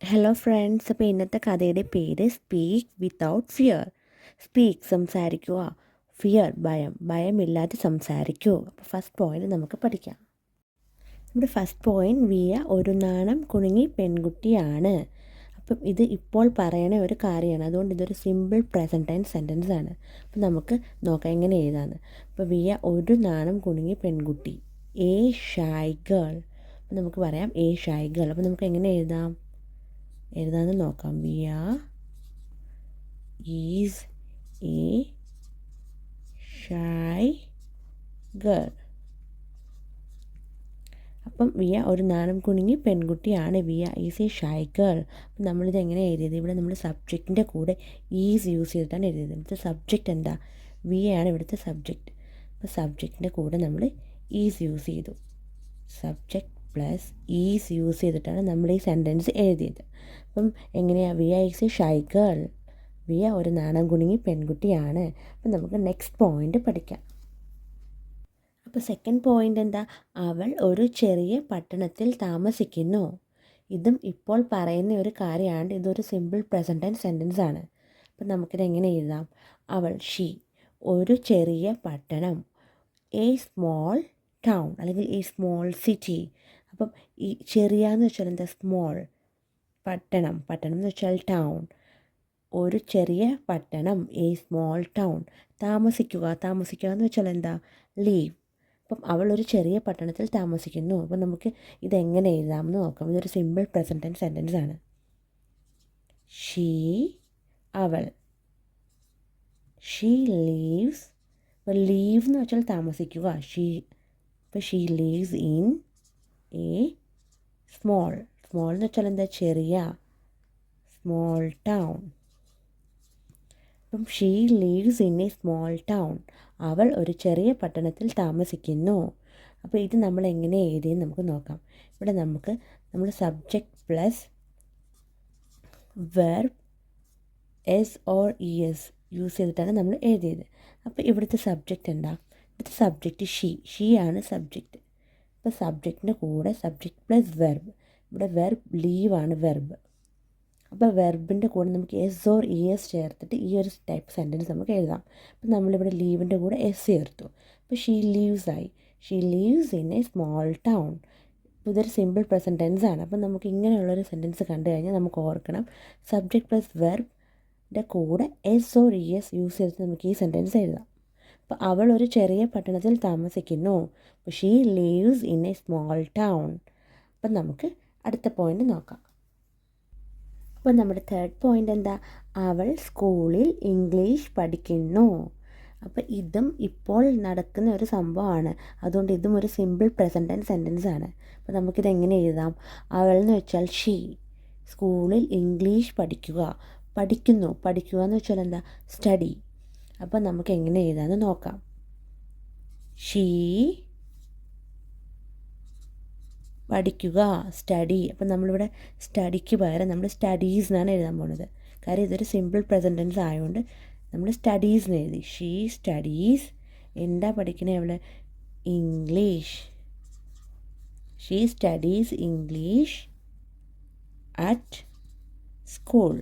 Hello friends, അപ്പോൾ ഇന്നത്തെ കഥയുടെ പേര് സ്പീക്ക് വിത്തൗട്ട് ഫിയർ. സ്പീക്ക് സംസാരിക്കുക, ഫിയർ ഭയമില്ലാതെ സംസാരിക്കൂ. അപ്പോൾ ഫസ്റ്റ് പോയിന്റ് നമുക്ക് പഠിക്കാം. നമ്മുടെ ഫസ്റ്റ് പോയിന്റ് വിയ ഒരു നാണം കുണുങ്ങി പെൺകുട്ടിയാണ്. അപ്പം ഇത് ഇപ്പോൾ പറയണ ഒരു കാര്യമാണ്, അതുകൊണ്ട് ഇതൊരു സിമ്പിൾ പ്രസൻറ്റ് ടെൻസ് സെൻറ്റൻസ് ആണ്. അപ്പം നമുക്ക് നോക്കാം എങ്ങനെ എഴുതാമെന്ന്. അപ്പോൾ വിയ ഒരു നാണം കുണുങ്ങി പെൺകുട്ടി, എ ഷൈ ഗേൾ. അപ്പം നമുക്ക് പറയാം എ ഷൈ ഗേൾ. അപ്പം നമുക്ക് എങ്ങനെ എഴുതാമെന്ന് നോക്കാം. Viya is a shy girl. അപ്പം വിയ ഒരു നാണം കുണുങ്ങി പെൺകുട്ടിയാണ്. Viya is a shy girl. അപ്പം നമ്മളിത് എങ്ങനെ എഴുതിയത്? ഇവിടെ നമ്മൾ സബ്ജക്റ്റിൻ്റെ കൂടെ ഈസ് യൂസ് ചെയ്തിട്ടാണ് എഴുതിയത്. ഇവിടുത്തെ സബ്ജക്റ്റ് എന്താ? വിയയാണ് ഇവിടുത്തെ സബ്ജക്റ്റ്. അപ്പോൾ സബ്ജക്റ്റിൻ്റെ കൂടെ നമ്മൾ ഈസ് യൂസ് ചെയ്തു. സബ്ജക്റ്റ് പ്ലസ് ഈസ് യൂസ് ചെയ്തിട്ടാണ് നമ്മൾ ഈ സെൻറ്റൻസ് എഴുതിയത്. അപ്പം എങ്ങനെയാണ്? Viya is a shy girl. Viya ഒരു നാണം കുണുങ്ങി പെൺകുട്ടിയാണ്. അപ്പം നമുക്ക് നെക്സ്റ്റ് പോയിൻ്റ് പഠിക്കാം. അപ്പോൾ സെക്കൻഡ് പോയിൻ്റ് എന്താ? അവൾ ഒരു ചെറിയ പട്ടണത്തിൽ താമസിക്കുന്നു. ഇതും ഇപ്പോൾ പറയുന്ന ഒരു കാര്യമാണ്. ഇതൊരു സിമ്പിൾ പ്രസൻറ്റ് ടെൻസ് സെൻറ്റൻസ് ആണ്. അപ്പം നമുക്കിത് എങ്ങനെ എഴുതാം? അവൾ ഒരു ചെറിയ പട്ടണം, എ സ്മോൾ ടൗൺ അല്ലെങ്കിൽ എ സ്മോൾ സിറ്റി. അപ്പം ഈ ചെറിയ എന്ന് വെച്ചാൽ എന്താ? സ്മോൾ. പട്ടണം എന്ന് വെച്ചാൽ ടൗൺ. ഒരു ചെറിയ പട്ടണം, എ സ്മോൾ ടൗൺ. താമസിക്കുക എന്ന് വെച്ചാൽ എന്താ? ലീവ്. അപ്പം അവൾ ഒരു ചെറിയ പട്ടണത്തിൽ താമസിക്കുന്നു. അപ്പം നമുക്ക് ഇതെങ്ങനെ എഴുതാമെന്ന് നോക്കാം. ഇതൊരു സിമ്പിൾ പ്രസൻറ്റ് ടെൻസ് സെൻറ്റൻസ് ആണ്. അവൾ ലീവ്സ്. അപ്പോൾ ലീവ് എന്ന് വെച്ചാൽ താമസിക്കുക. She lives in a small എന്ന് വെച്ചാൽ എന്താ? ചെറിയ. Small town. അപ്പം she lives in a small town. അവൾ ഒരു ചെറിയ പട്ടണത്തിൽ താമസിക്കുന്നു. അപ്പോൾ ഇത് നമ്മൾ എങ്ങനെ എഴുതിയെന്ന് നമുക്ക് നോക്കാം. ഇവിടെ നമ്മൾ subject plus verb S or E S use ചെയ്തിട്ടാണ് നമ്മൾ എഴുതിയത്. അപ്പോൾ ഇവിടുത്തെ സബ്ജക്റ്റ് എന്താ? ഇവിടുത്തെ സബ്ജക്റ്റ് ഷീ ആണ് സബ്ജക്റ്റ്. അപ്പോൾ സബ്ജക്റ്റിൻ്റെ കൂടെ സബ്ജക്റ്റ് പ്ലസ് വെർബ്. ഇവിടെ വെർബ് ലീവാണ് വെർബ്. അപ്പോൾ വെർബിൻ്റെ കൂടെ നമുക്ക് എസ് ഓർ ഇ എസ് ചേർത്തിട്ട് ഈ ഒരു ടൈപ്പ് സെൻറ്റൻസ് നമുക്ക് എഴുതാം. അപ്പോൾ നമ്മളിവിടെ ലീവിൻ്റെ കൂടെ എസ് ചേർത്തു. അപ്പോൾ she lives in a small town. ഇതൊരു സിമ്പിൾ പ്രസൻറ്റ് ടെൻസ് ആണ്. അപ്പോൾ നമുക്ക് ഇങ്ങനെയുള്ളൊരു സെൻറ്റൻസ് കണ്ടു കഴിഞ്ഞാൽ നമുക്ക് ഓർക്കണം, സബ്ജക്റ്റ് പ്ലസ് വെർബിൻ്റെ കൂടെ S or E S use ചെയ്തിട്ട് നമുക്ക് ഈ സെൻറ്റൻസ് എഴുതാം. അപ്പോൾ അവൾ ഒരു ചെറിയ പട്ടണത്തിൽ താമസിക്കുന്നു. അപ്പോൾ she lives in a small town. അപ്പം നമുക്ക് അടുത്ത പോയിൻ്റ് നോക്കാം. അപ്പോൾ നമ്മുടെ തേർഡ് പോയിൻ്റ് എന്താ? അവൾ സ്കൂളിൽ ഇംഗ്ലീഷ് പഠിക്കുന്നു. അപ്പോൾ ഇതും ഇപ്പോൾ നടക്കുന്ന ഒരു സംഭവമാണ്. അതുകൊണ്ട് ഇതും ഒരു സിമ്പിൾ പ്രസൻറ്റ് ടെൻസ് സെൻറ്റൻസ് ആണ്. അപ്പോൾ നമുക്കിത് എങ്ങനെ എഴുതാം? അവൾ എന്ന് വെച്ചാൽ സ്കൂളിൽ ഇംഗ്ലീഷ് പഠിക്കുക എന്ന് വെച്ചാൽ എന്താ? സ്റ്റഡി. അപ്പോൾ നമുക്ക് എങ്ങനെ എഴുതാമെന്ന് നോക്കാം. പഠിക്കുക, സ്റ്റഡി. അപ്പം നമ്മളിവിടെ സ്റ്റഡിക്ക് പകരം നമ്മൾ സ്റ്റഡീസ് എന്നാണ് എഴുതാൻ പോകുന്നത്. കാര്യം ഇതൊരു സിമ്പിൾ പ്രസൻറ്റ് ടെൻസ് ആയതുകൊണ്ട് നമ്മൾ സ്റ്റഡീസ് എന്ന് എഴുതി. She studies. എന്താ പഠിക്കണേ അവൾ? English. She studies English at school.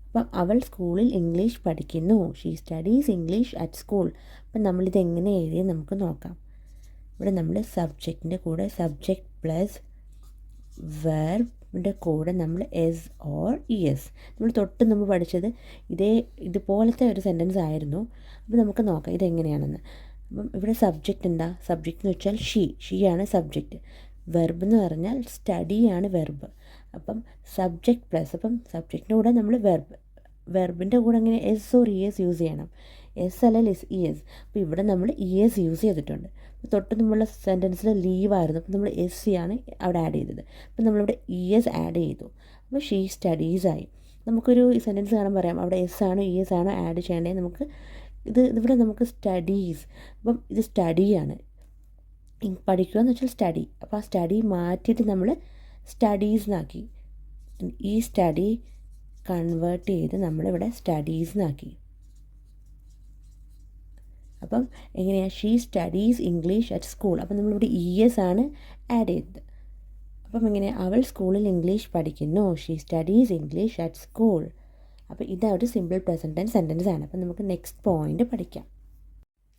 അപ്പം അവൾ സ്കൂളിൽ ഇംഗ്ലീഷ് പഠിക്കുന്നു. She studies English at school. അപ്പം നമ്മളിത് എങ്ങനെ എഴുതി നമുക്ക് നോക്കാം. ഇവിടെ നമ്മൾ സബ്ജക്റ്റിൻ്റെ കൂടെ സബ്ജക്റ്റ് പ്ലസ് വെർബിൻ്റെ കൂടെ നമ്മൾ എസ് ഓർ ഇ എസ്. നമ്മൾ പഠിച്ചത് ഇതുപോലത്തെ ഒരു സെൻറ്റൻസ് ആയിരുന്നു. അപ്പോൾ നമുക്ക് നോക്കാം ഇതെങ്ങനെയാണെന്ന്. അപ്പം ഇവിടെ സബ്ജക്റ്റ് എന്താ? സബ്ജക്റ്റ് എന്ന് വെച്ചാൽ ഷീ ആണ് സബ്ജക്റ്റ്. വെർബ് എന്ന് പറഞ്ഞാൽ സ്റ്റഡിയാണ് വെർബ്. അപ്പം സബ്ജക്റ്റ് പ്ലസ്, അപ്പം സബ്ജക്റ്റിൻ്റെ കൂടെ നമ്മൾ വെർബിൻ്റെ കൂടെ അങ്ങനെ S or E S use ചെയ്യണം. എസ് അല്ലെങ്കിൽ ഇ എസ്. അപ്പോൾ ഇവിടെ നമ്മൾ ഇ എസ് യൂസ് ചെയ്തിട്ടുണ്ട്. തൊട്ട് മുമ്പുള്ള സെൻറ്റൻസിൽ ലീവായിരുന്നു. അപ്പോൾ നമ്മൾ എസ് സി ആണ് അവിടെ ആഡ് ചെയ്തത്. അപ്പോൾ നമ്മളിവിടെ ഇ എസ് ആഡ് ചെയ്തു. അപ്പോൾ ഷീ സ്റ്റഡീസായി. നമുക്കൊരു സെൻറ്റൻസ് കാണാൻ പറയാം, അവിടെ എസ് ആണോ ഇ എസ് ആണോ ആഡ് ചെയ്യേണ്ടത്. ഇവിടെ നമുക്ക് സ്റ്റഡീസ്. അപ്പം ഇത് സ്റ്റഡിയാണ്. പഠിക്കുക എന്ന് വെച്ചാൽ സ്റ്റഡി. അപ്പോൾ ആ സ്റ്റഡി മാറ്റിയിട്ട് നമ്മൾ സ്റ്റഡീസ് എന്നാക്കി. ഈ സ്റ്റഡി കൺവേർട്ട് ചെയ്ത് നമ്മളിവിടെ സ്റ്റഡീസ് എന്നാക്കി. അപ്പം എങ്ങനെയാണ്? She studies English at school. അപ്പം നമ്മളിവിടെ ഇ എസ് ആണ് ആഡ് ചെയ്തത്. അപ്പം ഇങ്ങനെ അവൾ സ്കൂളിൽ ഇംഗ്ലീഷ് പഠിക്കുന്നു. She studies English at school. അപ്പോൾ ഇതൊരു സിമ്പിൾ പ്രസൻറ്റ് ടെൻസ് സെൻറ്റൻസ് ആണ്. അപ്പോൾ നമുക്ക് നെക്സ്റ്റ് പോയിൻ്റ് പഠിക്കാം.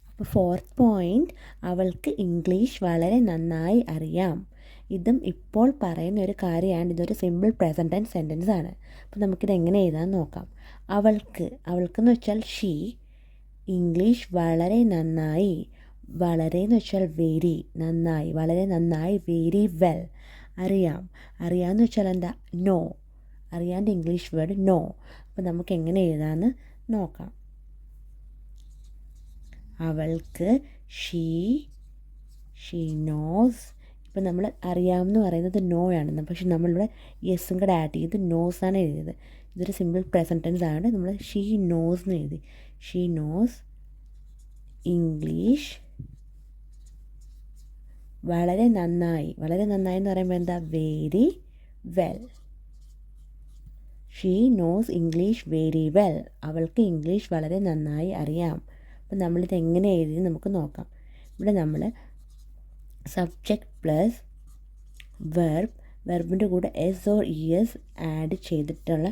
അപ്പോൾ ഫോർത്ത് പോയിൻ്റ്, അവൾക്ക് ഇംഗ്ലീഷ് വളരെ നന്നായി അറിയാം. ഇതും ഇപ്പോൾ പറയുന്ന ഒരു കാര്യമാണ്. ഇതൊരു സിമ്പിൾ പ്രസൻറ്റ് ടെൻസ് സെൻറ്റൻസ് ആണ്. അപ്പോൾ നമുക്കിത് എങ്ങനെ എഴുതാൻ നോക്കാം. അവൾക്കെന്ന് വെച്ചാൽ ഷീ, ഇംഗ്ലീഷ് വളരെ നന്നായി, വളരെ എന്ന് വെച്ചാൽ വെരി, നന്നായി, വളരെ നന്നായി, വെരി വെൽ, അറിയാമെന്ന് വെച്ചാൽ എന്താ, നോ, അറിയാൻ്റെ ഇംഗ്ലീഷ് വേർഡ് നോ. അപ്പോൾ നമുക്ക് എങ്ങനെ എഴുതാമെന്ന് നോക്കാം. അവൾക്ക് ഷീ നോസ്. ഇപ്പം നമ്മൾ അറിയാമെന്ന് പറയുന്നത് നോ ആണ്, പക്ഷെ നമ്മളിവിടെ യെസ്സും കൂടെ ആഡ് ചെയ്ത് നോസാണ് എഴുതിയത്. ഇതൊരു സിമ്പിൾ പ്രസൻറ്റ് ടെൻസ് ആണ്. നമ്മൾ ഷീ നോസ് എന്ന് എഴുതി. ഷീ നോസ് ഇംഗ്ലീഷ് വളരെ നന്നായി എന്ന് പറയുമ്പോൾ എന്താ, very well. She knows English very well. അവൾക്ക് ഇംഗ്ലീഷ് വളരെ നന്നായി അറിയാം. അപ്പം നമ്മളിത് എങ്ങനെ എഴുതി നമുക്ക് നോക്കാം. ഇവിടെ നമ്മൾ സബ്ജക്റ്റ് പ്ലസ് വെർബിൻ്റെ കൂടെ S or E S add ചെയ്തിട്ടുള്ള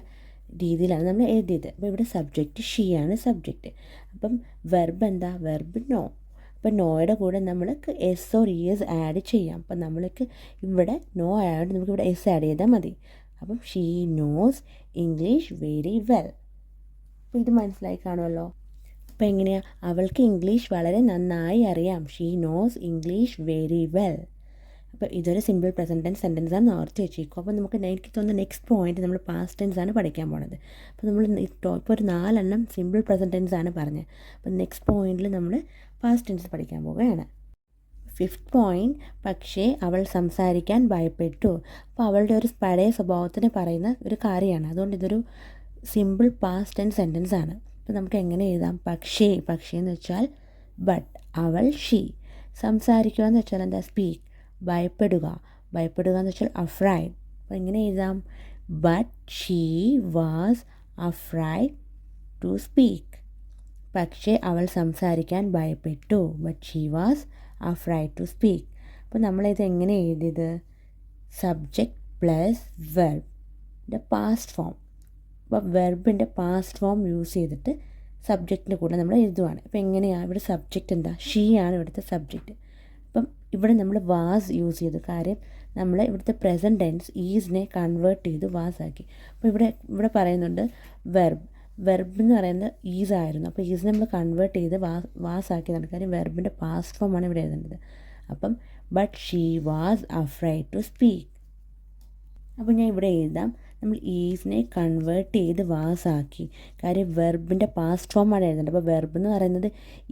രീതിയിലാണ് നമ്മൾ എഴുതിയത്. അപ്പോൾ ഇവിടെ സബ്ജക്റ്റ് ഷീ ആണ് സബ്ജക്റ്റ്. അപ്പം വെർബ് എന്താ, വെർബ് നോ. അപ്പം നോയുടെ കൂടെ നമ്മൾക്ക് S or E S add ചെയ്യാം. അപ്പം നമ്മൾക്ക് ഇവിടെ നോ ആയതുകൊണ്ട് നമുക്ക് ഇവിടെ എസ് ആഡ് ചെയ്താൽ മതി. അപ്പം she knows English very well. അപ്പോൾ ഇത് മനസ്സിലായി കാണുമല്ലോ. അപ്പോൾ എങ്ങനെയാണ്, അവൾക്ക് ഇംഗ്ലീഷ് വളരെ നന്നായി അറിയാം. She knows English very well. അപ്പോൾ ഇതൊരു സിമ്പിൾ പ്രസൻറ്റ് ടെൻസ് സെൻറ്റൻസ് ആണ്, ഓർത്ത് വെച്ചേക്കും. അപ്പോൾ നമുക്ക് എനിക്ക് തോന്നുന്ന നെക്സ്റ്റ് പോയിന്റ് നമ്മൾ പാസ്റ്റ് ടെൻസ് ആണ് പഠിക്കാൻ പോണത്. അപ്പോൾ നമ്മൾ ഇപ്പോൾ ഒരു 4 സിമ്പിൾ പ്രസൻറ്റ് ടെൻസ് ആണ് പറഞ്ഞത്. അപ്പോൾ നെക്സ്റ്റ് പോയിന്റിൽ നമ്മൾ പാസ്റ്റ് ടെൻസ് പഠിക്കാൻ പോവുകയാണ്. ഫിഫ്ത്ത് പോയിന്റ്, പക്ഷേ അവൾ സംസാരിക്കാൻ ഭയപ്പെട്ടു. അപ്പോൾ അവളുടെ ഒരു പഴയ സ്വഭാവത്തിന് പറയുന്ന ഒരു കാര്യമാണ്. അതുകൊണ്ട് ഇതൊരു സിമ്പിൾ പാസ്റ്റ് ടെൻസ് സെൻറ്റൻസ് ആണ്. അപ്പോൾ നമുക്ക് എങ്ങനെ എഴുതാം, പക്ഷേ എന്ന് വെച്ചാൽ ബട്ട്, അവൾ ഷീ. സംസാരിക്കുക എന്ന് വെച്ചാൽ എന്താ, സ്പീക്ക്. ഭയപ്പെടുക എന്ന് വെച്ചാൽ അഫ്രൈഡ്. അപ്പോൾ എങ്ങനെ എഴുതാം, but she was afraid to speak. പക്ഷേ അവൾ സംസാരിക്കാൻ ഭയപ്പെട്ടു. But she was afraid to speak. അപ്പോൾ നമ്മളിത് എങ്ങനെ എഴുതിയത്, സബ്ജക്റ്റ് പ്ലസ് വെർബിൻ്റെ പാസ്റ്റ് ഫോം. അപ്പോൾ വെർബിൻ്റെ പാസ്റ്റ് ഫോം യൂസ് ചെയ്തിട്ട് സബ്ജക്റ്റിൻ്റെ കൂടെ നമ്മൾ എഴുതുവാണ്. അപ്പോൾ എങ്ങനെയാണ്, ഇവിടെ സബ്ജക്റ്റ് എന്താ, ഷീ ആണ് ഇവിടുത്തെ സബ്ജക്റ്റ്. അപ്പം ഇവിടെ നമ്മൾ വാസ് യൂസ് ചെയ്തു. കാര്യം നമ്മൾ ഇവിടുത്തെ പ്രസൻറ്റ് ടെൻസ് ഈസിനെ കൺവേർട്ട് ചെയ്ത് വാസ് ആക്കി. അപ്പോൾ ഇവിടെ പറയുന്നുണ്ട് വെർബ് എന്ന് പറയുന്നത് ഈസ് ആയിരുന്നു. അപ്പോൾ ഈസ് നമ്മൾ കൺവേർട്ട് ചെയ്ത് വാസ് ആക്കിയതാണ്. കാര്യം വെർബിൻ്റെ പാസ്റ്റ് ഫോമാണ് ഇവിടെ എഴുതേണ്ടത്. അപ്പം but she was afraid to speak. അപ്പോൾ ഞാൻ ഇവിടെ എഴുതാം, നമ്മൾ ഈസിനെ കൺവേർട്ട് ചെയ്ത് വാസ് ആക്കി. കാര്യം വെർബിൻ്റെ പാസ്റ്റ് ഫോമാണ് എഴുതേണ്ടത്. അപ്പോൾ വെർബ് എന്ന് പറയുന്നത്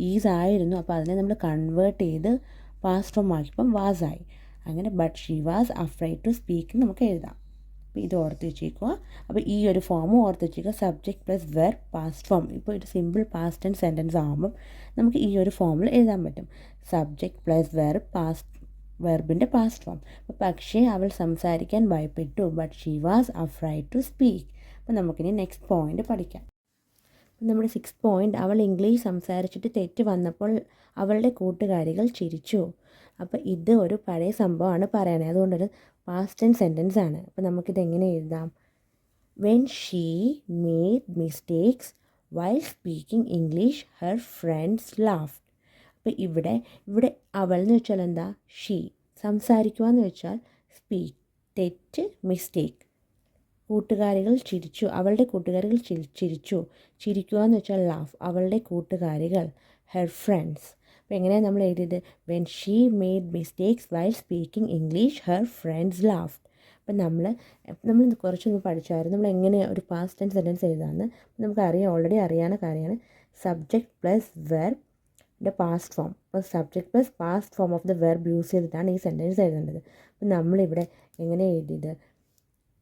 ഈസ് ആയിരുന്നു. അപ്പോൾ അതിനെ നമ്മൾ കൺവേർട്ട് ചെയ്ത് പാസ്റ്റ് ഫോം ആക്കിയപ്പം വാസ് ആയി. അങ്ങനെ but she was afraid to speak നമുക്ക് എഴുതാം. അപ്പോൾ ഇത് ഓർത്ത് വെച്ചേക്കുക. അപ്പോൾ ഈ ഒരു ഫോമും ഓർത്ത് വെച്ചേക്കുക, subject plus verb past form. ഇപ്പോൾ ഒരു സിമ്പിൾ പാസ്റ്റ് ആൻഡ് സെൻറ്റൻസ് ആകുമ്പം നമുക്ക് ഈ ഒരു ഫോമിൽ എഴുതാൻ പറ്റും. സബ്ജക്റ്റ് പ്ലസ് വെർബിൻ്റെ പാസ്റ്റ് ഫോം. അപ്പോൾ പക്ഷേ അവൾ സംസാരിക്കാൻ ഭയപ്പെട്ടു. But she was afraid to speak. അപ്പോൾ നമുക്കിനി നെക്സ്റ്റ് പോയിന്റ് പഠിക്കാം. നമ്മുടെ 6th പോയിന്റ്, അവൾ ഇംഗ്ലീഷ് സംസാരിച്ചിട്ട് തെറ്റ് വന്നപ്പോൾ അവളുടെ കൂട്ടുകാരികൾ ചിരിച്ചു. അപ്പോൾ ഇത് ഒരു പഴയ സംഭവമാണ് പറയണത്. അതുകൊണ്ടൊരു പാസ്റ്റ് ടെൻസ് സെൻറ്റൻസ് ആണ്. അപ്പോൾ നമുക്കിത് എങ്ങനെ എഴുതാം, when she made mistakes while speaking English her friends laughed. അപ്പോൾ ഇവിടെ അവൾ എന്ന് വെച്ചാൽ എന്താ, ഷീ. സംസാരിക്കുക എന്ന് വെച്ചാൽ സ്പീക്ക്. തെറ്റ്, മിസ്റ്റേക്ക്. കൂട്ടുകാരികൾ ചിരിച്ചു, അവളുടെ കൂട്ടുകാരികൾ ചിരിച്ചു. ചിരിക്കുക എന്ന് വെച്ചാൽ ലാഫ്. അവളുടെ കൂട്ടുകാരികൾ, ഹെർ ഫ്രണ്ട്സ്. അപ്പോൾ എങ്ങനെയാണ് നമ്മൾ എഴുതിയത്, when she made mistakes while speaking English her friends laughed. അപ്പം നമ്മൾ കുറച്ചൊന്ന് പഠിച്ചായിരുന്നു നമ്മൾ എങ്ങനെ ഒരു പാസ്റ്റ് ടെൻസ് സെൻറ്റൻസ് എഴുതാമെന്ന്. നമുക്കറിയാം, ഓൾറെഡി അറിയാവുന്ന കാര്യമാണ്. സബ്ജക്റ്റ് പ്ലസ് വെർബിൻ്റെ പാസ്റ്റ് ഫോം. അപ്പോൾ subject plus past form of the verb use ചെയ്തിട്ടാണ് ഈ സെൻറ്റൻസ് എഴുതേണ്ടത്. അപ്പം നമ്മളിവിടെ എങ്ങനെ എഴുതിയത്,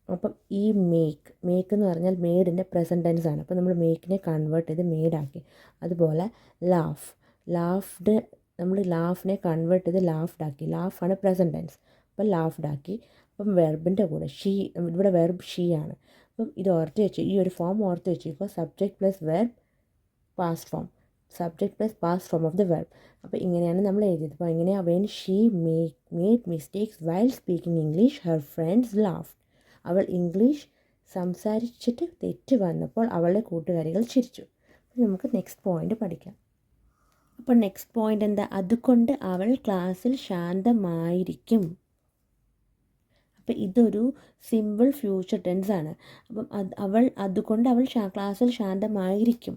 അപ്പം ഈ മേക്ക് എന്ന് പറഞ്ഞാൽ മെയ്ഡിൻ്റെ പ്രസൻറ്റ് ടെൻസ് ആണ്. അപ്പോൾ നമ്മൾ മേക്കിനെ കൺവേർട്ട് ചെയ്ത് മെയ്ഡാക്കി. അതുപോലെ ലാഫ്ഡ് നമ്മൾ ലാഫിനെ കൺവേർട്ട് ചെയ്ത് ലാഫ്ഡാക്കി. ലാഫാണ് പ്രസൻറ്റ് ടെൻസ്. അപ്പം ലാഫ്ഡാക്കി. അപ്പം വെർബിൻ്റെ കൂടെ ഷീ, ഇവിടെ വെർബ് ഷീ ആണ്. അപ്പം ഇത് ഓർത്ത് വെച്ച്, ഈ ഒരു ഫോം ഓർത്ത് വെച്ച്. ഇപ്പോൾ subject plus verb past form. Subject plus past form of the verb. അപ്പോൾ ഇങ്ങനെയാണ് നമ്മൾ എഴുതിയത്. അപ്പോൾ എങ്ങനെയാണ് when she made mistakes while speaking English her friends laugh. അവൾ ഇംഗ്ലീഷ് സംസാരിച്ചിട്ട് തെറ്റ് വന്നപ്പോൾ അവളുടെ കൂട്ടുകാരികൾ ചിരിച്ചു. അപ്പോൾ നമുക്ക് നെക്സ്റ്റ് പോയിന്റ് പഠിക്കാം. അപ്പോൾ നെക്സ്റ്റ് പോയിന്റ് എന്താ? അതുകൊണ്ട് അവൾ ക്ലാസ്സിൽ ശാന്തമായിരിക്കും. അപ്പോൾ ഇതൊരു സിമ്പിൾ ഫ്യൂച്ചർ ടെൻസ് ആണ്. അപ്പം അതുകൊണ്ട് അവൾ ക്ലാസ്സിൽ ശാന്തമായിരിക്കും.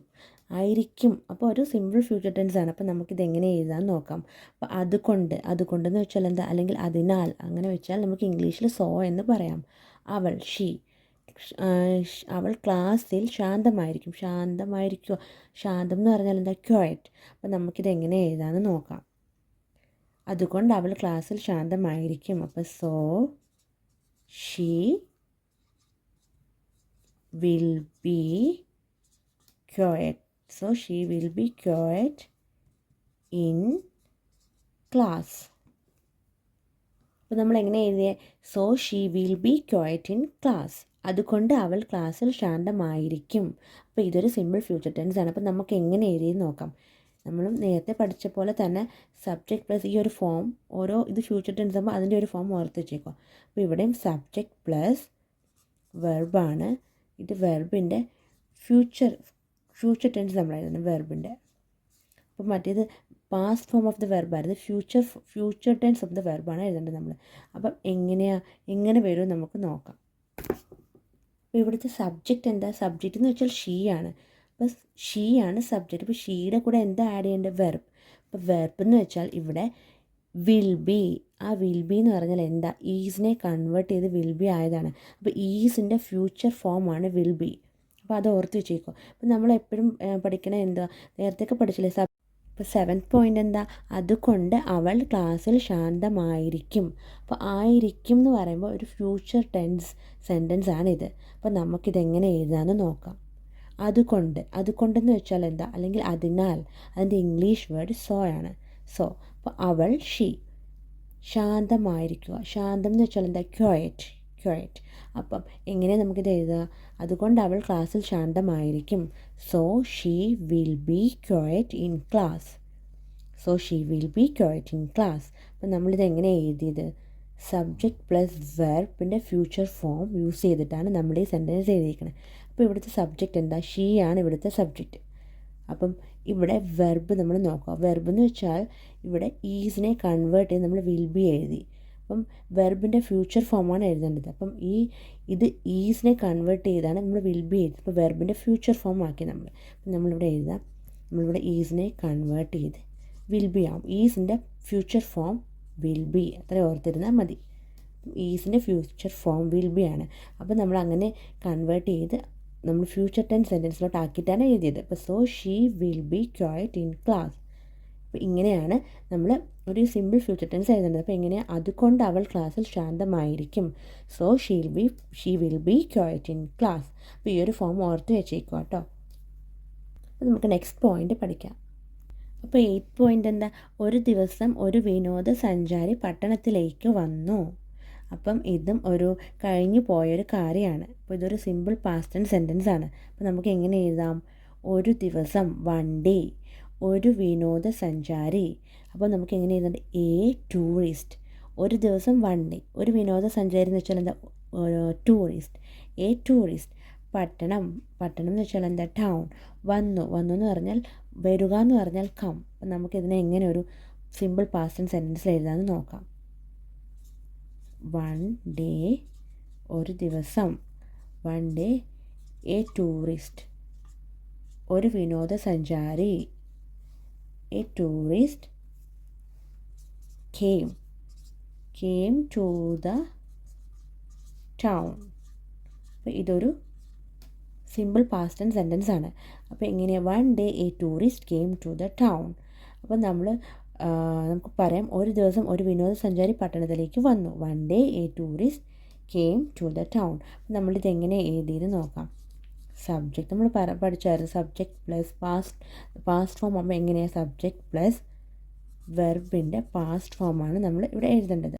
അപ്പോൾ ഒരു സിമ്പിൾ ഫ്യൂച്ചർ ടെൻസ് ആണ്. അപ്പോൾ നമുക്കിത് എങ്ങനെ എഴുതാൻ നോക്കാം. അപ്പോൾ അതുകൊണ്ടെന്ന് വെച്ചാൽ എന്താ? അല്ലെങ്കിൽ അതിനാൽ അങ്ങനെ വെച്ചാൽ നമുക്ക് ഇംഗ്ലീഷിൽ സോ എന്ന് പറയാം. അവൾ ക്ലാസ്സിൽ ശാന്തമായിരിക്കും. ശാന്തം എന്ന് പറഞ്ഞാൽ എന്താ? ക്വയറ്റ്. അപ്പോൾ നമുക്കിത് എങ്ങനെ എഴുതാമെന്ന് നോക്കാം. അതുകൊണ്ട് അവൾ ക്ലാസ്സിൽ ശാന്തമായിരിക്കും. അപ്പോൾ so she will be quiet. So she will be quiet in class. അപ്പോൾ നമ്മൾ എങ്ങനെ എഴുതിയേ? So she will be quiet in class. അതുകൊണ്ട് അവൾ ക്ലാസ്സിൽ ശാന്തമായിരിക്കും. അപ്പോൾ ഇതൊരു സിമ്പിൾ ഫ്യൂച്ചർ ടെൻസ് ആണ്. അപ്പോൾ നമുക്ക് എങ്ങനെ എഴുതിയെന്ന് നോക്കാം. നമ്മൾ നേരത്തെ പഠിച്ച പോലെ തന്നെ സബ്ജക്റ്റ് പ്ലസ് ഈ ഒരു ഫോം, ഇത് ഫ്യൂച്ചർ ടെൻസ് ആകുമ്പോൾ അതിൻ്റെ ഒരു ഫോം ഓർത്ത് വെച്ചേക്കുക. അപ്പോൾ ഇവിടെയും സബ്ജക്റ്റ് പ്ലസ് വെർബാണ്. ഇത് വെർബിൻ്റെ ഫ്യൂച്ചർ ടെൻസ് നമ്മളായിരുന്നു വെർബിൻ്റെ. അപ്പോൾ മറ്റേത് പാസ്റ്റ് ഫോം ഓഫ് ദ വെർബായിരുന്നു. ഫ്യൂച്ചർ ടെൻസ് ഓഫ് ദ വെർബാണ് എഴുതേണ്ടത് നമ്മൾ. അപ്പം എങ്ങനെ വരും നമുക്ക് നോക്കാം. അപ്പോൾ ഇവിടുത്തെ സബ്ജക്റ്റ് എന്താ? സബ്ജക്റ്റ് എന്ന് വെച്ചാൽ ഷീ ആണ്. അപ്പോൾ ഷീ ആണ് സബ്ജക്റ്റ്. അപ്പോൾ ഷീയുടെ കൂടെ എന്താ ആഡ് ചെയ്യേണ്ടത്? വെർബ്. അപ്പോൾ വെർബ് എന്ന് വെച്ചാൽ ഇവിടെ വിൽ ബി. ആ വിൽ ബി എന്ന് പറഞ്ഞാൽ എന്താ? ഈസിനെ കൺവേർട്ട് ചെയ്ത് വിൽ ബി ആയതാണ്. അപ്പോൾ ഈസിൻ്റെ ഫ്യൂച്ചർ ഫോമാണ് വിൽ ബി. അപ്പോൾ അത് ഓർത്ത് വെച്ചേക്കും. അപ്പോൾ നമ്മളെപ്പോഴും പഠിക്കണ എന്താ? നേരത്തെയൊക്കെ പഠിച്ചില്ലേ? ഇപ്പോൾ 7th പോയിൻ്റ് എന്താ? അതുകൊണ്ട് അവൾ ക്ലാസ്സിൽ ശാന്തമായിരിക്കും. അപ്പോൾ ആയിരിക്കും എന്ന് പറയുമ്പോൾ ഒരു ഫ്യൂച്ചർ ടെൻസ് സെൻറ്റൻസ് ആണിത്. അപ്പോൾ നമുക്കിതെങ്ങനെ എഴുതാമെന്ന് നോക്കാം. അതുകൊണ്ടെന്ന് വെച്ചാൽ എന്താ? അല്ലെങ്കിൽ അതിനാൽ. അതിൻ്റെ ഇംഗ്ലീഷ് വേർഡ് സോ ആണ്. സോ അപ്പോൾ അവൾ ശാന്തമായിരിക്കുക. ശാന്തം എന്ന് വെച്ചാൽ എന്താ? ക്വയറ്റ്. അപ്പം എങ്ങനെ നമുക്കിത് എഴുതുക? അതുകൊണ്ട് അവൾ ക്ലാസ്സിൽ ശാന്തമായിരിക്കും. So she will be quiet in class. അപ്പം നമ്മളിത് എങ്ങനെ എഴുതിയത്? സബ്ജക്റ്റ് പ്ലസ് വെർബിൻ്റെ ഫ്യൂച്ചർ ഫോം യൂസ് ചെയ്തിട്ടാണ് നമ്മൾ ഈ സെൻറ്റൻസ് എഴുതിയിരിക്കുന്നത്. അപ്പോൾ ഇവിടുത്തെ സബ്ജക്റ്റ് എന്താ? ഷീ ആണ് ഇവിടുത്തെ സബ്ജക്റ്റ്. അപ്പം ഇവിടെ വെർബ് നമ്മൾ നോക്കുക. വെർബ് എന്ന് വെച്ചാൽ ഇവിടെ ഈസിനെ കൺവേർട്ട് ചെയ്ത് നമ്മൾ വിൽ ബി എഴുതി. അപ്പം വെർബിൻ്റെ ഫ്യൂച്ചർ ഫോമാണ് എഴുതേണ്ടത്. അപ്പം ഇത് ഈസിനെ കൺവേർട്ട് ചെയ്താണ് നമ്മൾ വിൽ ബി എഴുതി. അപ്പോൾ വെർബിൻ്റെ ഫ്യൂച്ചർ ഫോം ആക്കി അപ്പം നമ്മളിവിടെ എഴുതാം. നമ്മളിവിടെ ഈസിനെ കൺവേർട്ട് ചെയ്ത് വിൽ ബി ആവും. ഈസിൻ്റെ ഫ്യൂച്ചർ ഫോം വിൽ ബി. അത്ര ഓർത്തിരുന്നാൽ മതി. ഈസിൻ്റെ ഫ്യൂച്ചർ ഫോം വിൽ ബി ആണ്. അപ്പോൾ നമ്മൾ അങ്ങനെ കൺവേർട്ട് ചെയ്ത് നമ്മൾ ഫ്യൂച്ചർ ടെൻസ് സെൻറ്റൻസിലോട്ട് ആക്കിയിട്ടാണ് എഴുതിയത്. അപ്പോൾ so she will be quiet in class. അപ്പോൾ ഇങ്ങനെയാണ് നമ്മൾ ഒരു സിമ്പിൾ ഫ്യൂച്ചർ ടെൻസ് എഴുതേണ്ടത്. അപ്പോൾ എങ്ങനെയാണ്? അതുകൊണ്ട് അവൾ ക്ലാസ്സിൽ ശാന്തമായിരിക്കും. So she will be quiet in class. അപ്പോൾ ഈ ഒരു ഫോം ഓർത്ത് വെച്ചേക്കുക കേട്ടോ. അപ്പോൾ നമുക്ക് നെക്സ്റ്റ് പോയിൻ്റ് പഠിക്കാം. അപ്പോൾ 8th പോയിൻ്റ് എന്താ? ഒരു ദിവസം ഒരു വിനോദസഞ്ചാരി പട്ടണത്തിലേക്ക് വന്നു. അപ്പം ഇതും ഒരു കഴിഞ്ഞു പോയൊരു കാര്യമാണ്. അപ്പോൾ ഇതൊരു സിമ്പിൾ പാസ്റ്റ് ടെൻസ് സെൻറ്റൻസ് ആണ്. അപ്പോൾ നമുക്ക് എങ്ങനെ എഴുതാം? ഒരു ദിവസം, വൺ ഡേ. ഒരു വിനോദസഞ്ചാരി. അപ്പോൾ നമുക്ക് എങ്ങനെ എഴുതുന്നത്? A tourist. ഒരു ദിവസം, വൺ ഡേ. ഒരു വിനോദസഞ്ചാരി എന്ന് വെച്ചാൽ എന്താ? ടൂറിസ്റ്റ്. A tourist. പട്ടണം എന്ന് വെച്ചാൽ എന്താ? ടൗൺ. വന്നു എന്ന് പറഞ്ഞാൽ വരിക എന്ന് പറഞ്ഞാൽ കം. അപ്പം നമുക്കിതിനെ എങ്ങനെ ഒരു സിമ്പിൾ പാസ്റ്റ് ടെൻസ് സെൻറ്റൻസിൽ എഴുതാമെന്ന് നോക്കാം. വൺ ഡേ, ഒരു ദിവസം. One day a tourist. ഒരു വിനോദസഞ്ചാരി. A tourist came to the town. അപ്പോൾ ഇതൊരു സിമ്പിൾ പാസ്റ്റ് ടെൻസ് സെൻറ്റൻസ് ആണ്. അപ്പോൾ എങ്ങനെയാണ്? One day a tourist came to the town. അപ്പോൾ നമുക്ക് പറയാം, ഒരു ദിവസം ഒരു വിനോദസഞ്ചാരി പട്ടണത്തിലേക്ക് വന്നു. One day a tourist came to the town. അപ്പോൾ നമ്മളിത് എങ്ങനെ എഴുതിയെന്ന് നോക്കാം. സബ്ജക്റ്റ് നമ്മൾ പഠിച്ചായിരുന്നു. സബ്ജക്റ്റ് പ്ലസ് പാസ്റ്റ് ഫോം ആകുമ്പോൾ എങ്ങനെയാണ്? സബ്ജക്റ്റ് പ്ലസ് വെർബിൻ്റെ പാസ്റ്റ് ഫോമാണ് നമ്മൾ ഇവിടെ എഴുതേണ്ടത്.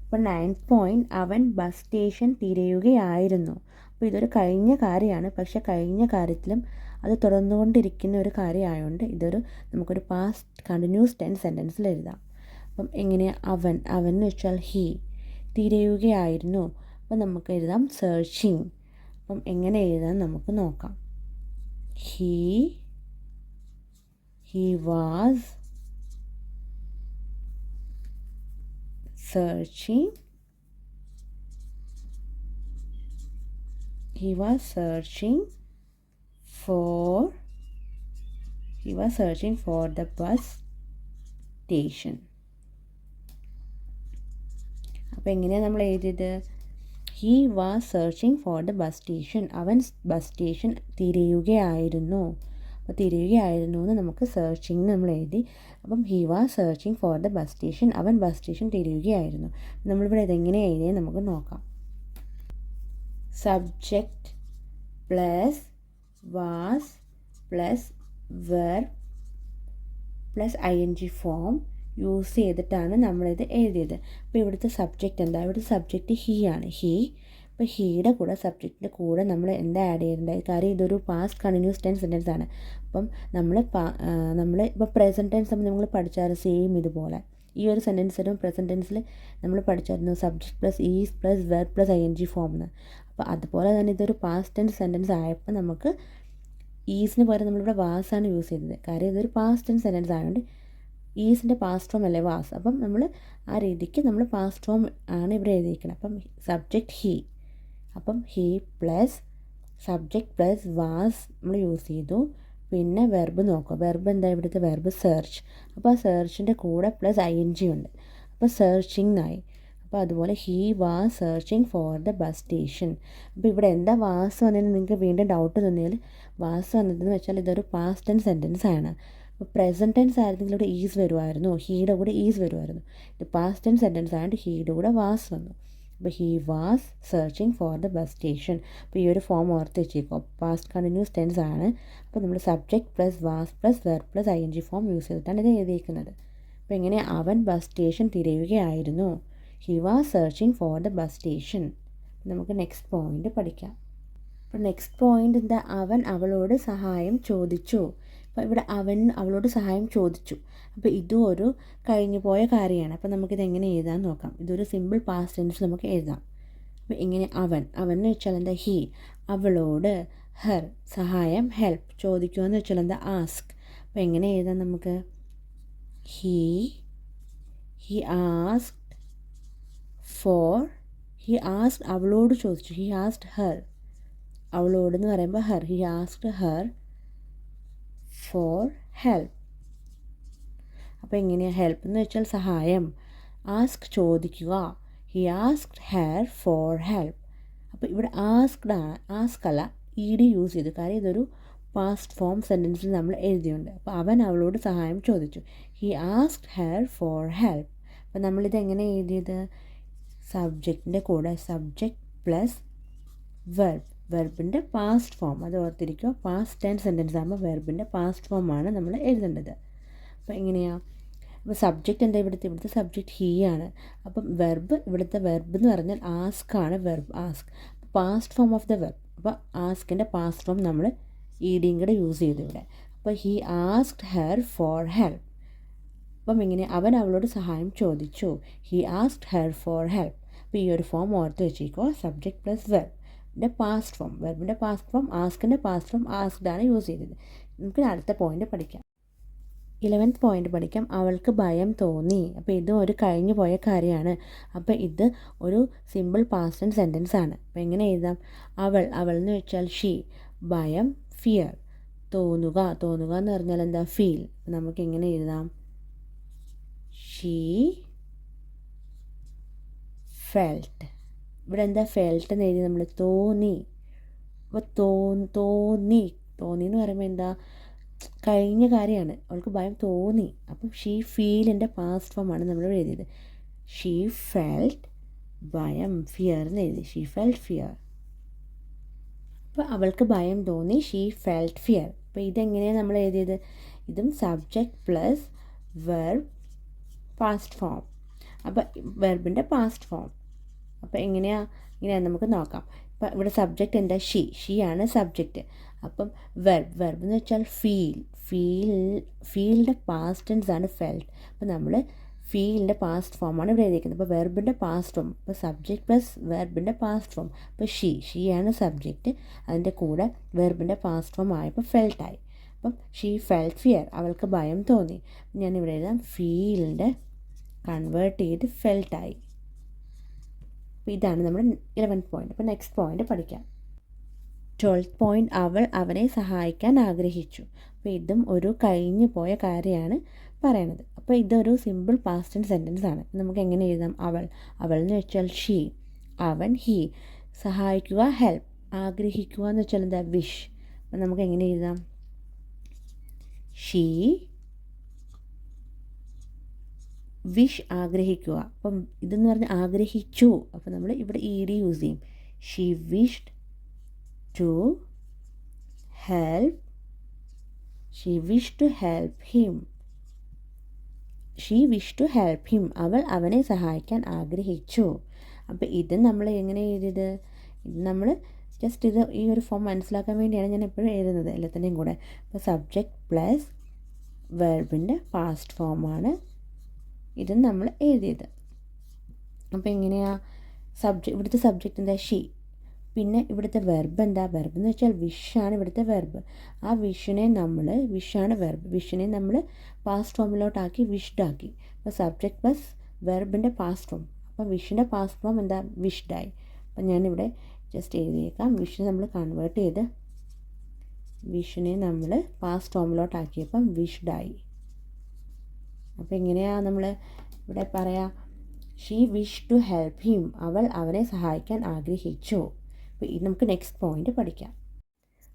അപ്പോൾ 9th പോയിൻ്റ്, അവൻ ബസ് സ്റ്റേഷൻ തിരയുകയായിരുന്നു. അപ്പോൾ ഇതൊരു കഴിഞ്ഞ കാര്യമാണ്. പക്ഷേ കഴിഞ്ഞ കാര്യത്തിലും അത് തുടർന്നുകൊണ്ടിരിക്കുന്ന ഒരു കാര്യമായതുകൊണ്ട് ഇതൊരു നമുക്കൊരു പാസ്റ്റ് കണ്ടിന്യൂസ് ടെൻസ് സെൻറ്റൻസിൽ എഴുതാം. അപ്പം എങ്ങനെയാണ് അവൻ എന്ന് വെച്ചാൽ ഹീ, തിരയുകയായിരുന്നു. അപ്പം നമുക്ക് എഴുതാം സെർച്ചിങ്. അപ്പം എങ്ങനെ എഴുതാൻ നമുക്ക് നോക്കാം. He was searching for the bus station. അപ്പോൾ എങ്ങനെയാണ് നമ്മൾ എഴുതിയത്? He was searching for the bus station. അവൻ ബസ് സ്റ്റേഷൻ തിരയുകയായിരുന്നു. അപ്പോൾ തിരയുകയായിരുന്നു എന്ന് നമുക്ക് സെർച്ചിങ് നമ്മൾ എഴുതി. അപ്പം he was searching for the bus station. അവൻ ബസ് സ്റ്റേഷൻ തിരയുകയായിരുന്നു. നമ്മളിവിടെ ഇതെങ്ങനെ എഴുതിയത് നമുക്ക് നോക്കാം. Subject plus was plus verb plus ING form use ചെയ്തിട്ടാണ് നമ്മളിത് എഴുതിയത്. അപ്പോൾ ഇവിടുത്തെ സബ്ജക്റ്റ് എന്താ? ഇവിടുത്തെ സബ്ജക്റ്റ് ഹീ ആണ്. ഹീ. അപ്പോൾ ഹീയുടെ കൂടെ സബ്ജക്റ്റിൻ്റെ കൂടെ നമ്മൾ എന്താ ആഡ് ചെയ്യേണ്ടത്? കാര്യം ഇതൊരു പാസ്റ്റ് കണ്ടിന്യൂസ് ടെൻസ് സെൻറ്റൻസ് ആണ്. അപ്പം നമ്മൾ ഇപ്പോൾ പ്രസൻറ്റ് ടെൻസ് നമ്മൾ പഠിച്ചാൽ സെയിം ഇതുപോലെ ഈ ഒരു സെൻറ്റൻസിലും പ്രസൻറ്റ് ടെൻസിൽ നമ്മൾ പഠിച്ചായിരുന്നു subject plus is plus verb plus ING form എന്ന്. അപ്പോൾ അതുപോലെ തന്നെ ഇതൊരു പാസ്റ്റ് ടെൻസ് സെൻറ്റൻസ് ആയപ്പോൾ നമുക്ക് ഈസിന് പകരം നമ്മളിവിടെ വാസാണ് യൂസ് ചെയ്തത്. കാര്യം ഇതൊരു പാസ്റ്റ് ടെൻസ് സെൻറ്റൻസ് ആയതുകൊണ്ട് ഈസിൻ്റെ പാസ്റ്റ് ഫോം അല്ലേ വാസ്. അപ്പം നമ്മൾ ആ രീതിക്ക് നമ്മൾ പാസ്റ്റ് ഫോം ആണ് ഇവിടെ എഴുതിയിരിക്കുന്നത്. അപ്പം സബ്ജക്റ്റ് ഹീ. അപ്പം he plus subject plus was നമ്മൾ യൂസ് ചെയ്തു. പിന്നെ വെർബ് നോക്കുക. വെർബ് എന്താ? ഇവിടുത്തെ വെർബ് സെർച്ച്. അപ്പോൾ ആ സെർച്ചിൻ്റെ കൂടെ പ്ലസ് ING ഉണ്ട്. അപ്പോൾ സെർച്ചിങ് എന്നായി. അപ്പോൾ അതുപോലെ he was searching for the bus station. അപ്പോൾ ഇവിടെ എന്താ വാസ് വന്നതെന്ന് നിങ്ങൾക്ക് വീണ്ടും ഡൗട്ട് തോന്നിയാൽ വാസ് വന്നതെന്ന് വെച്ചാൽ ഇതൊരു പാസ്റ്റ് ടെൻസ് സെൻറ്റൻസ് ആണ്. അപ്പോൾ പ്രസൻറ്റ് ടെൻസ് ആയിരുന്നെങ്കിൽ ഇവിടെ ഈസ് വരുമായിരുന്നു, ഹീയുടെ കൂടെ ഈസ് വരുമായിരുന്നു. ഇത് പാസ്റ്റ് ടെൻസ് സെൻറ്റൻസ് ആയതുകൊണ്ട് ഹീയുടെ കൂടെ വാസ് വന്നു. അപ്പോൾ he was searching for the bus station. അപ്പോൾ ഈ ഒരു ഫോം ഓർത്ത് വെച്ചേക്കും. പാസ്റ്റ് കണ്ടിന്യൂസ് ടെൻസ് ആണ്. അപ്പോൾ നമ്മൾ subject plus was plus verb plus ING form use ചെയ്തിട്ടാണ് ഇത് എഴുതിയിരിക്കുന്നത്. അപ്പോൾ എങ്ങനെ? അവൻ ബസ് സ്റ്റേഷൻ തിരയുകയായിരുന്നു. He was searching for the bus station. നമുക്ക് നെക്സ്റ്റ് പോയിന്റ് പഠിക്കാം. അപ്പോൾ നെക്സ്റ്റ് പോയിന്റ് എന്താ? അവൻ അവളോട് സഹായം ചോദിച്ചു. അപ്പോൾ ഇവിടെ അവൻ അവളോട് സഹായം ചോദിച്ചു. അപ്പോൾ ഇതും ഒരു കഴിഞ്ഞു പോയ കാര്യമാണ്. അപ്പോൾ നമുക്കിതെങ്ങനെ എഴുതാൻ നോക്കാം. ഇതൊരു സിമ്പിൾ പാസ്റ്റ് ടെൻസ് നമുക്ക് എഴുതാം. അപ്പോൾ ഇങ്ങനെ അവൻ എന്ന് വെച്ചാൽ എന്താ? ഹീ. അവളോട് ഹെർ. സഹായം ഹെൽപ്പ്. ചോദിക്കുക എന്ന് വെച്ചാൽ എന്താ? ആസ്ക്. അപ്പോൾ എങ്ങനെ എഴുതാം നമുക്ക്? ഹീ ആസ്ക്ഡ് അവളോട് ചോദിച്ചു. He asked her. അവളോട് എന്ന് പറയുമ്പോൾ her. He asked her for help. അപ്പോൾ എങ്ങനെയാണ്? ഹെൽപ്പ് എന്ന് വെച്ചാൽ സഹായം. ആസ്ക് ചോദിക്കുക. He asked her for help. അപ്പോൾ ഇവിടെ ആസ്ക് അല്ല ED യൂസ് ചെയ്തു. കാര്യം ഇതൊരു പാസ്റ്റ് ഫോം സെൻറ്റൻസിൽ നമ്മൾ എഴുതിയുണ്ട്. അപ്പോൾ അവൻ അവളോട് സഹായം ചോദിച്ചു. He asked her for help. അപ്പോൾ നമ്മളിത് എങ്ങനെ എഴുതിയത്? സബ്ജക്റ്റിൻ്റെ കൂടെ സബ്ജക്റ്റ് പ്ലസ് വെർബ്. വെർബിൻ്റെ പാസ്റ്റ് ഫോം അത് ഓർത്തിരിക്കുക. പാസ്റ്റ് ടെൻസ് സെൻറ്റൻസ് ആകുമ്പോൾ വെർബിൻ്റെ പാസ്റ്റ് ഫോമാണ് നമ്മൾ എഴുതേണ്ടത്. അപ്പോൾ എങ്ങനെയാണ്? അപ്പോൾ സബ്ജക്റ്റ് എന്താ? ഇവിടുത്തെ സബ്ജക്റ്റ് ഹീ ആണ്. അപ്പം ഇവിടുത്തെ വെർബ് എന്ന് പറഞ്ഞാൽ ആസ്ക് ആണ്. Verb ask. Past form of the verb. അപ്പോൾ ആസ്കിൻ്റെ പാസ്റ്റ് ഫോം നമ്മൾ EDയും കൂടെ യൂസ് ചെയ്തു ഇവിടെ. അപ്പോൾ he asked her for help. അപ്പം ഇങ്ങനെ അവൻ അവളോട് സഹായം ചോദിച്ചു. He asked her for help. അപ്പോൾ ഈ ഒരു ഫോം ഓർത്ത് വെച്ചിരിക്കുക. സബ്ജക്റ്റ് പ്ലസ് വെർബിൻ്റെ പാസ്റ്റ് ഫോം. വെർബിൻ്റെ പാസ്റ്റ് ഫോം ആസ്കിൻ്റെ പാസ്റ്റ് ഫോം ആസ്ക്ഡ് ആണ് യൂസ് ചെയ്തത്. നമുക്ക് അടുത്ത പോയിന്റ് പഠിക്കാം. 11th പോയിന്റ് പഠിക്കാം. അവൾക്ക് ഭയം തോന്നി. അപ്പോൾ ഇതും ഒരു കഴിഞ്ഞു പോയ കാര്യമാണ്. അപ്പോൾ ഇത് ഒരു സിമ്പിൾ പാസ്റ്റ് ടെൻസ് സെൻറ്റൻസ് ആണ്. അപ്പോൾ എങ്ങനെ എഴുതാം? അവൾ എന്ന് വെച്ചാൽ ഷീ. ഭയം ഫിയർ. തോന്നുക എന്ന് പറഞ്ഞാൽ എന്താ? ഫീൽ. നമുക്ക് എങ്ങനെ എഴുതാം? She felt. ഇവിടെ എന്താ ഫെൽറ്റ് എന്ന് എഴുതി? നമ്മൾ തോന്നി. അപ്പോൾ തോന്നി എന്ന് പറയുമ്പോൾ എന്താ? കഴിഞ്ഞ കാര്യമാണ്. അവൾക്ക് ഭയം തോന്നി. അപ്പം ഷീ ഫീലിൻ്റെ പാസ്റ്റ് ഫോമാണ് നമ്മൾ എഴുതിയത്. ഷീ ഫെൽറ്റ് ഭയം ഫിയർ എന്ന് എഴുതി. She felt fear. അപ്പോൾ അവൾക്ക് ഭയം തോന്നി. She felt fear. അപ്പോൾ ഇതെങ്ങനെയാണ് നമ്മൾ എഴുതിയത്? ഇതും subject plus verb past form. അപ്പോൾ വെർബിൻ്റെ പാസ്റ്റ് ഫോം. അപ്പോൾ എങ്ങനെയാണ് ഇങ്ങനെ നമുക്ക് നോക്കാം. ഇപ്പം ഇവിടെ സബ്ജക്റ്റ് എന്താ? ഷീ ആണ് സബ്ജക്റ്റ്. അപ്പം വെർബ് എന്ന് വെച്ചാൽ ഫീലിൻ്റെ പാസ്റ്റ് ടെൻസ് ആണ് ഫെൽറ്റ്. അപ്പം നമ്മൾ ഫീലിൻ്റെ പാസ്റ്റ് ഫോമാണ് ഇവിടെ എഴുതിയിരിക്കുന്നത്. അപ്പോൾ വെർബിൻ്റെ പാസ്റ്റ് ഫോം, അപ്പോൾ സബ്ജക്റ്റ് പ്ലസ് വെർബിൻ്റെ പാസ്റ്റ് ഫോം. അപ്പോൾ ഷീ ആണ് സബ്ജക്റ്റ്, അതിൻ്റെ കൂടെ വെർബിൻ്റെ പാസ്റ്റ് ഫോം ആയപ്പോൾ ഫെൽട്ടായി. അപ്പം ഷീ ഫെൽറ്റ് ഫിയർ, അവൾക്ക് ഭയം തോന്നി. ഞാനിവിടെ എഴുതാം ഫീലിൻ്റെ കൺവേർട്ട് ചെയ്ത് ഫെൽട്ടായി. അപ്പോൾ ഇതാണ് നമ്മുടെ 11th പോയിന്റ്. അപ്പോൾ നെക്സ്റ്റ് പോയിന്റ് പഠിക്കാം. 12th പോയിന്റ്, അവൾ അവനെ സഹായിക്കാൻ ആഗ്രഹിച്ചു. അപ്പോൾ ഇതും ഒരു കഴിഞ്ഞു പോയ കാര്യമാണ് പറയണത്. അപ്പോൾ ഇതൊരു സിമ്പിൾ പാസ്റ്റ് ടെൻസ് സെൻറ്റൻസ് ആണ്. നമുക്ക് എങ്ങനെ എഴുതാം? അവൾ എന്ന് വെച്ചാൽ ഷീ, അവൻ ഹീ, സഹായിക്കുക ഹെൽപ്പ്, ആഗ്രഹിക്കുക എന്ന് വെച്ചാൽ എന്താ? വിഷ്. അപ്പം നമുക്ക് എങ്ങനെ എഴുതാം? ഷീ വിഷ്, ആഗ്രഹിക്കുക. അപ്പം ഇതെന്ന് പറഞ്ഞാൽ ആഗ്രഹിച്ചു, അപ്പോൾ നമ്മൾ ഇവിടെ ED യൂസ് ചെയ്യും. She wished to help, she wish to help him, she wish to help him, അവൾ അവനെ സഹായിക്കാൻ ആഗ്രഹിച്ചു. അപ്പോൾ ഇത് നമ്മൾ എങ്ങനെ എഴുതിയത്? ഇത് നമ്മൾ ജസ്റ്റ് ഇത് ഈ ഒരു ഫോം മനസ്സിലാക്കാൻ വേണ്ടിയാണ് ഞാൻ എപ്പോഴും എഴുതുന്നത് എല്ലാത്തിൻ്റെയും കൂടെ. അപ്പോൾ സബ്ജക്റ്റ് പ്ലസ് വെർബിൻ്റെ പാസ്റ്റ് ഫോമാണ് ഇത് നമ്മൾ എഴുതിയത്. അപ്പോൾ എങ്ങനെയാണ്? ഇവിടുത്തെ സബ്ജക്റ്റ് എന്താ? ഷീ. പിന്നെ ഇവിടുത്തെ വെർബ് എന്താ? വെർബ് എന്ന് വെച്ചാൽ വിഷാണ് ഇവിടുത്തെ വെർബ്. ആ വിഷാണ് വെർബ്, വിഷിനെ നമ്മൾ പാസ്റ്റ് ഫോമിലോട്ടാക്കി വിഷ്ഡാക്കി. അപ്പോൾ സബ്ജക്റ്റ് പ്ലസ് വെർബിൻ്റെ പാസ്റ്റ് ഫോം. അപ്പോൾ വിഷിൻ്റെ പാസ്റ്റ് ഫോം എന്താ? വിഷ്ഡായി. അപ്പം ഞാനിവിടെ ജസ്റ്റ് എഴുതിയേക്കാം. വിഷിനെ നമ്മൾ കൺവേർട്ട് ചെയ്ത് വിഷിനെ നമ്മൾ പാസ്റ്റ് ഫോമിലോട്ടാക്കിയപ്പം വിഷ്ഡായി. അപ്പോൾ എങ്ങനെയാണ് നമ്മൾ ഇവിടെ പറയാം? She wish to help him, അവൾ അവനെ സഹായിക്കാൻ ആഗ്രഹിച്ചു. അപ്പോൾ ഇത് നമുക്ക് നെക്സ്റ്റ് പോയിന്റ് പഠിക്കാം.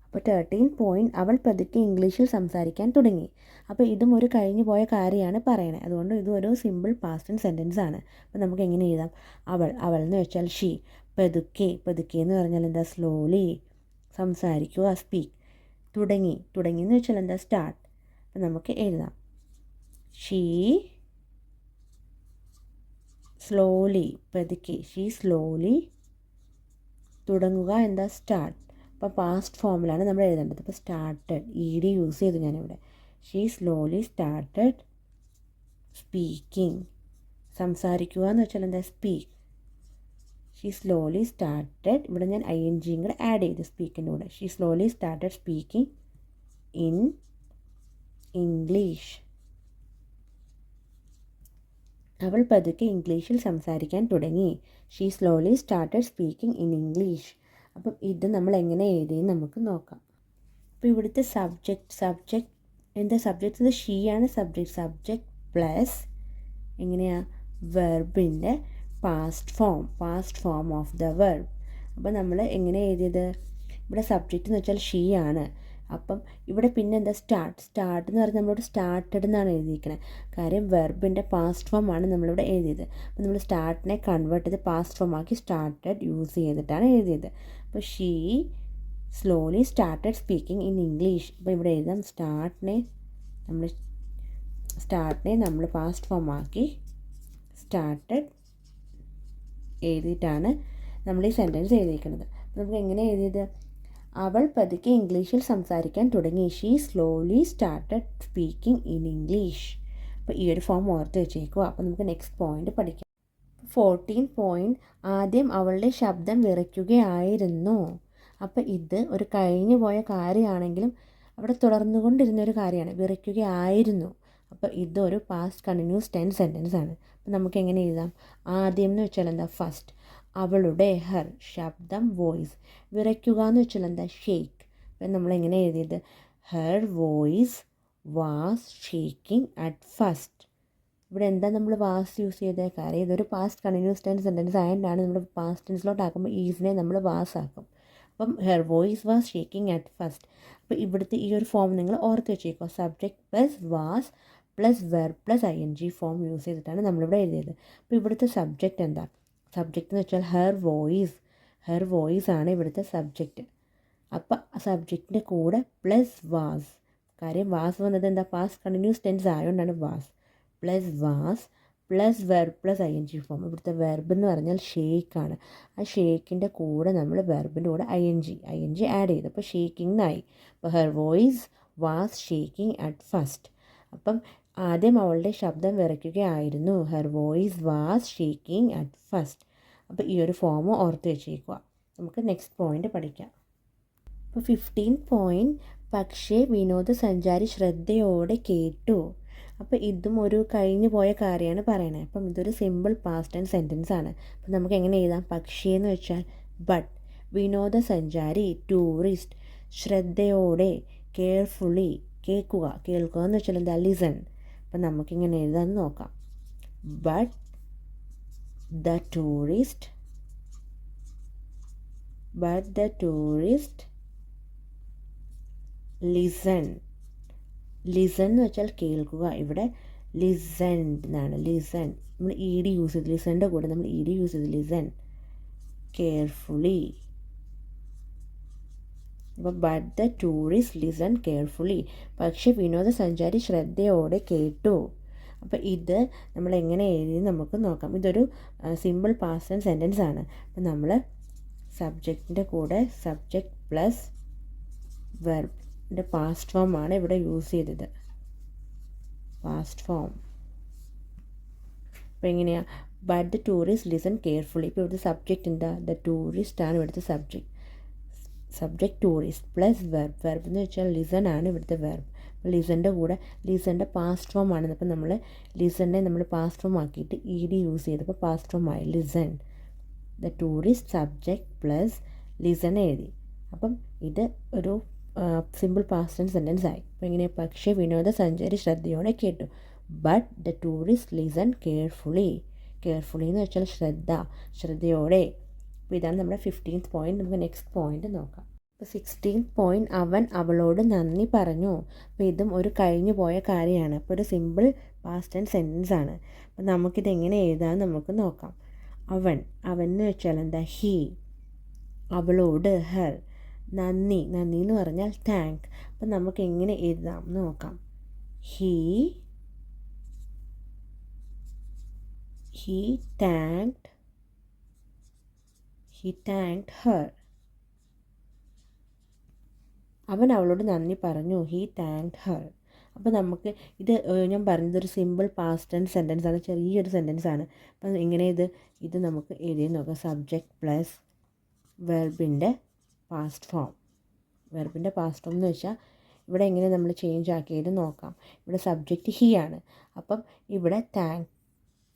അപ്പോൾ 13th പോയിന്റ്, അവൾ പതുക്കെ ഇംഗ്ലീഷിൽ സംസാരിക്കാൻ തുടങ്ങി. അപ്പോൾ ഇതും ഒരു കഴിഞ്ഞു പോയ കാര്യമാണ് പറയണത്. അതുകൊണ്ട് ഇതും ഒരു സിമ്പിൾ പാസ്റ്റ് ടെൻസ് സെൻറ്റൻസ് ആണ്. അപ്പോൾ നമുക്ക് എങ്ങനെ എഴുതാം? അവൾ എന്ന് വെച്ചാൽ ഷീ, പതുക്കെ എന്ന് പറഞ്ഞാൽ എന്താ? സ്ലോലി, സംസാരിക്കുക സ്പീക്ക്, തുടങ്ങി എന്ന് വെച്ചാൽ എന്താ? സ്റ്റാർട്ട്. അപ്പോൾ നമുക്ക് എഴുതാം ഷീ സ്ലോലി, പതുക്കെ, ഷീ സ്ലോലി, തുടങ്ങുക എന്താ? സ്റ്റാർട്ട്. അപ്പോൾ പാസ്റ്റ് ഫോമിലാണ് നമ്മൾ എഴുതേണ്ടത്. അപ്പോൾ സ്റ്റാർട്ടഡ്, ED യൂസ് ചെയ്തു ഞാനിവിടെ. ഷീ സ്ലോലി സ്റ്റാർട്ടഡ് സ്പീക്കിംഗ്, സംസാരിക്കുക എന്ന് വെച്ചാൽ എന്താ? സ്പീക്ക്. ഷീ സ്ലോലി സ്റ്റാർട്ടഡ്, ഇവിടെ ഞാൻ ING കൂടെ ആഡ് ചെയ്തു സ്പീക്കിൻ്റെ കൂടെ. She slowly started speaking in English, അവൾ പതുക്കെ ഇംഗ്ലീഷിൽ സംസാരിക്കാൻ തുടങ്ങി. She slowly started speaking in English. അപ്പം ഇത് നമ്മൾ എങ്ങനെ എഴുതിയെന്ന് നമുക്ക് നോക്കാം. അപ്പോൾ ഇവിടുത്തെ സബ്ജക്റ്റ് എന്താ? സബ്ജക്റ്റ് ഷീ ആണ് സബ്ജക്റ്റ് പ്ലസ് എങ്ങനെയാണ്? വെർബിൻ്റെ past form of the verb. അപ്പോൾ നമ്മൾ എങ്ങനെ എഴുതിയത്? ഇവിടെ സബ്ജക്റ്റ് എന്ന് വെച്ചാൽ ഷീ ആണ്. അപ്പം ഇവിടെ പിന്നെ എന്താ? സ്റ്റാർട്ട് എന്ന് പറഞ്ഞാൽ നമ്മളിവിടെ സ്റ്റാർട്ടഡ് എന്നാണ് എഴുതിയിരിക്കുന്നത്. കാര്യം വെർബിൻ്റെ പാസ്റ്റ് ഫോം ആണ് നമ്മളിവിടെ എഴുതിയത്. അപ്പോൾ നമ്മൾ സ്റ്റാർട്ടിനെ കൺവേർട്ട് ചെയ്ത് പാസ്റ്റ് ഫോം ആക്കി സ്റ്റാർട്ടഡ് യൂസ് ചെയ്തിട്ടാണ് എഴുതിയത്. അപ്പോൾ she slowly started speaking in English. അപ്പോൾ ഇവിടെ എഴുതാം സ്റ്റാർട്ടിനെ നമ്മൾ പാസ്റ്റ് ഫോം ആക്കി സ്റ്റാർട്ടഡ് എഴുതിയിട്ടാണ് നമ്മൾ ഈ സെൻറ്റൻസ് എഴുതിയിരിക്കുന്നത്. അപ്പോൾ നമുക്ക് എങ്ങനെ എഴുതിയത്? അവൾ പതുക്കെ ഇംഗ്ലീഷിൽ സംസാരിക്കാൻ തുടങ്ങി. She slowly started speaking in English. അപ്പോൾ ഈ ഒരു ഫോം ഓർത്ത് വെച്ചേക്കുക. അപ്പോൾ നമുക്ക് നെക്സ്റ്റ് പോയിന്റ് പഠിക്കാം. 14th പോയിന്റ്, ആദ്യം അവളുടെ ശബ്ദം വിറയ്ക്കുകയായിരുന്നു. അപ്പോൾ ഇത് ഒരു കഴിഞ്ഞു പോയ കാര്യമാണെങ്കിലും അവിടെ തുടർന്നുകൊണ്ടിരുന്ന ഒരു കാര്യമാണ്. വിറയ്ക്കുകയായിരുന്നു. അപ്പോൾ ഇതൊരു പാസ്റ്റ് കണ്ടിന്യൂസ് ടെൻസ് സെൻറ്റൻസ് ആണ്. അപ്പോൾ നമുക്ക് എങ്ങനെ എഴുതാം? ആദ്യം എന്ന് വെച്ചാൽ എന്താ? ഫസ്റ്റ്. അവളുടെ ശബ്ദം വോയിസ്. വിറയ്ക്കുക എന്ന് വെച്ചാൽ എന്താ? ഷേക്ക്. അപ്പം നമ്മളെങ്ങനെ എഴുതിയത്? Her voice was shaking at first. ഇവിടെ എന്താ നമ്മൾ വാസ് യൂസ് ചെയ്തത്? കാര്യം ഇതൊരു പാസ്റ്റ് കണ്ടിന്യൂസ് ടെൻസ് സെൻറ്റൻസ് ആയതുകൊണ്ടാണ് നമ്മൾ പാസ്റ്റ് ടെൻസിലോട്ടാക്കുമ്പോൾ ഈസിനെ നമ്മൾ വാസ് ആക്കും. അപ്പം her voice was shaking at first. അപ്പോൾ ഇവിടുത്തെ ഈ ഒരു ഫോം നിങ്ങൾ ഓർത്ത് വെച്ചേക്കുക. Subject plus was plus verb plus ING form use ചെയ്തിട്ടാണ് നമ്മളിവിടെ എഴുതിയത്. അപ്പോൾ ഇവിടുത്തെ സബ്ജക്റ്റ് എന്താ? സബ്ജക്റ്റ് എന്ന് വെച്ചാൽ ഹെർ വോയിസ് ആണ് ഇവിടുത്തെ സബ്ജക്റ്റ്. അപ്പോൾ സബ്ജക്റ്റിൻ്റെ കൂടെ പ്ലസ് വാസ്. കാര്യം വാസ് വന്നത് എന്താ? പാസ്റ്റ് കണ്ടിന്യൂസ് ടെൻസ് ആയതുകൊണ്ടാണ് was. Plus was plus verb plus I N G form. ഇവിടുത്തെ വെർബ് എന്ന് പറഞ്ഞാൽ ഷേക്കാണ്. ആ ഷേക്കിൻ്റെ കൂടെ നമ്മൾ വെർബിൻ്റെ കൂടെ ഐ എൻ ജി ആഡ് ചെയ്തു. അപ്പോൾ ഷേക്കിംഗ് എന്നായി. അപ്പോൾ her voice was shaking at first. അപ്പം ആദ്യം അവളുടെ ശബ്ദം വിറയ്ക്കുകയായിരുന്നു. Her voice was shaking at first. അപ്പോൾ ഈ ഒരു ഫോം ഓർത്ത് വെച്ചേക്കുക. നമുക്ക് നെക്സ്റ്റ് പോയിൻ്റ് പഠിക്കാം. അപ്പോൾ 15th പോയിൻറ്റ്, പക്ഷേ വിനോദസഞ്ചാരി ശ്രദ്ധയോടെ കേട്ടു. അപ്പോൾ ഇതും ഒരു കഴിഞ്ഞു പോയ കാര്യമാണ് പറയണത്. അപ്പം ഇതൊരു സിമ്പിൾ പാസ്റ്റ് ടെൻസ് സെൻറ്റൻസ് ആണ്. അപ്പം നമുക്ക് എങ്ങനെ എഴുതാം? പക്ഷേ എന്ന് വെച്ചാൽ ബട്ട്, വിനോദസഞ്ചാരി ടൂറിസ്റ്റ് ശ്രദ്ധയോടെ കെയർഫുള്ളി കേൾക്കുക എന്ന് വെച്ചാൽ എന്താ? ലിസൺ. അപ്പം നമുക്കിങ്ങനെ എഴുതാമെന്ന് നോക്കാം. ബട്ട് ദ ടൂറിസ്റ്റ് ലിസൺ എന്ന് വെച്ചാൽ കേൾക്കുക. ഇവിടെ ലിസൺഡ് എന്നാണ്. ലിസൺ നമ്മൾ ഇ ഡി യൂസ് ചെയ്ത്, ലിസണിൻ്റെ കൂടെ നമ്മൾ ഇ ഡി യൂസ് ചെയ്ത് ലിസൺ കെയർഫുള്ളി. അപ്പോൾ but the tourist listen carefully, പക്ഷേ വിനോദസഞ്ചാരി ശ്രദ്ധയോടെ കേട്ടു. അപ്പോൾ ഇത് നമ്മൾ എങ്ങനെ എഴുതി നമുക്ക് നോക്കാം. ഇതൊരു സിമ്പിൾ പാസ്റ്റ് ടെൻസ് സെൻറ്റൻസ് ആണ്. അപ്പോൾ നമ്മൾ സബ്ജക്റ്റിൻ്റെ കൂടെ സബ്ജക്റ്റ് പ്ലസ് വെർബിൻ്റെ പാസ്റ്റ് ഫോം ആണ് ഇവിടെ യൂസ് ചെയ്തത്. Past form. അപ്പോൾ എങ്ങനെയാണ്? But the tourist listen carefully. ഇപ്പോൾ ഇവിടുത്തെ സബ്ജക്റ്റ് എന്താ? ദ ടൂറിസ്റ്റ് ആണ് ഇവിടുത്തെ സബ്ജക്റ്റ് ടൂറിസ്റ്റ് പ്ലസ് വെർബ് എന്ന് വെച്ചാൽ ലിസൺ ആണ് ഇവിടുത്തെ വെർബ്. അപ്പോൾ ലിസണിൻ്റെ കൂടെ ലിസണിൻ്റെ പാസ്റ്റ് ഫോം ആണ്. അപ്പോൾ നമ്മൾ ലിസണിനെ നമ്മൾ പാസ്റ്റ് ഫോം ആക്കിയിട്ട് ഇ ഡി യൂസ് ചെയ്തപ്പോൾ പാസ്റ്റ് ഫോം ആയി listen. The tourist subject plus listen എഴുതി. അപ്പം ഇത് ഒരു സിമ്പിൾ പാസ്റ്റ് ടെൻസ് സെൻറ്റൻസ് ആയി. അപ്പോൾ എങ്ങനെയാണ്? പക്ഷേ വിനോദസഞ്ചാരി ശ്രദ്ധയോടെ കേട്ടു. But the tourist listen carefully എന്ന് വെച്ചാൽ ശ്രദ്ധയോടെ. അപ്പോൾ ഇതാണ് നമ്മുടെ 15th പോയിൻറ്റ്. നമുക്ക് നെക്സ്റ്റ് പോയിൻ്റ് നോക്കാം. അപ്പോൾ 16th പോയിൻറ്റ്, അവൻ അവളോട് നന്ദി പറഞ്ഞു. അപ്പോൾ ഇതും ഒരു കഴിഞ്ഞു പോയ കാര്യമാണ്. അപ്പോൾ ഒരു സിമ്പിൾ പാസ്റ്റ് ടെൻസ് സെൻറ്റൻസ് ആണ്. അപ്പോൾ നമുക്കിതെങ്ങനെ എഴുതാമെന്ന് നമുക്ക് നോക്കാം. അവൻ എന്ന് വെച്ചാൽ എന്താ? ഹീ. അവളോട് ഹെർ. നന്ദി എന്ന് പറഞ്ഞാൽ താങ്ക്. അപ്പം നമുക്ക് എങ്ങനെ എഴുതാം എന്ന് നോക്കാം. He thanked her. അവൻ അവളോട് നന്ദി പറഞ്ഞു. He thanked her. അപ്പോൾ നമുക്ക് ഇത് ഞാൻ പറഞ്ഞതൊരു സിമ്പിൾ പാസ്റ്റ് ടെൻസ് സെൻറ്റൻസ് ആണ്. ചെറിയൊരു സെൻറ്റൻസ് ആണ്. അപ്പം ഇങ്ങനെ ഇത് നമുക്ക് എഴുതി നോക്കാം. സബ്ജക്റ്റ് പ്ലസ് വെർബിൻ്റെ പാസ്റ്റ് ഫോം എന്ന് വെച്ചാൽ ഇവിടെ എങ്ങനെ നമ്മൾ ചേഞ്ച് ആക്കിയത് നോക്കാം. ഇവിടെ സബ്ജക്റ്റ് ഹീ ആണ്. അപ്പം ഇവിടെ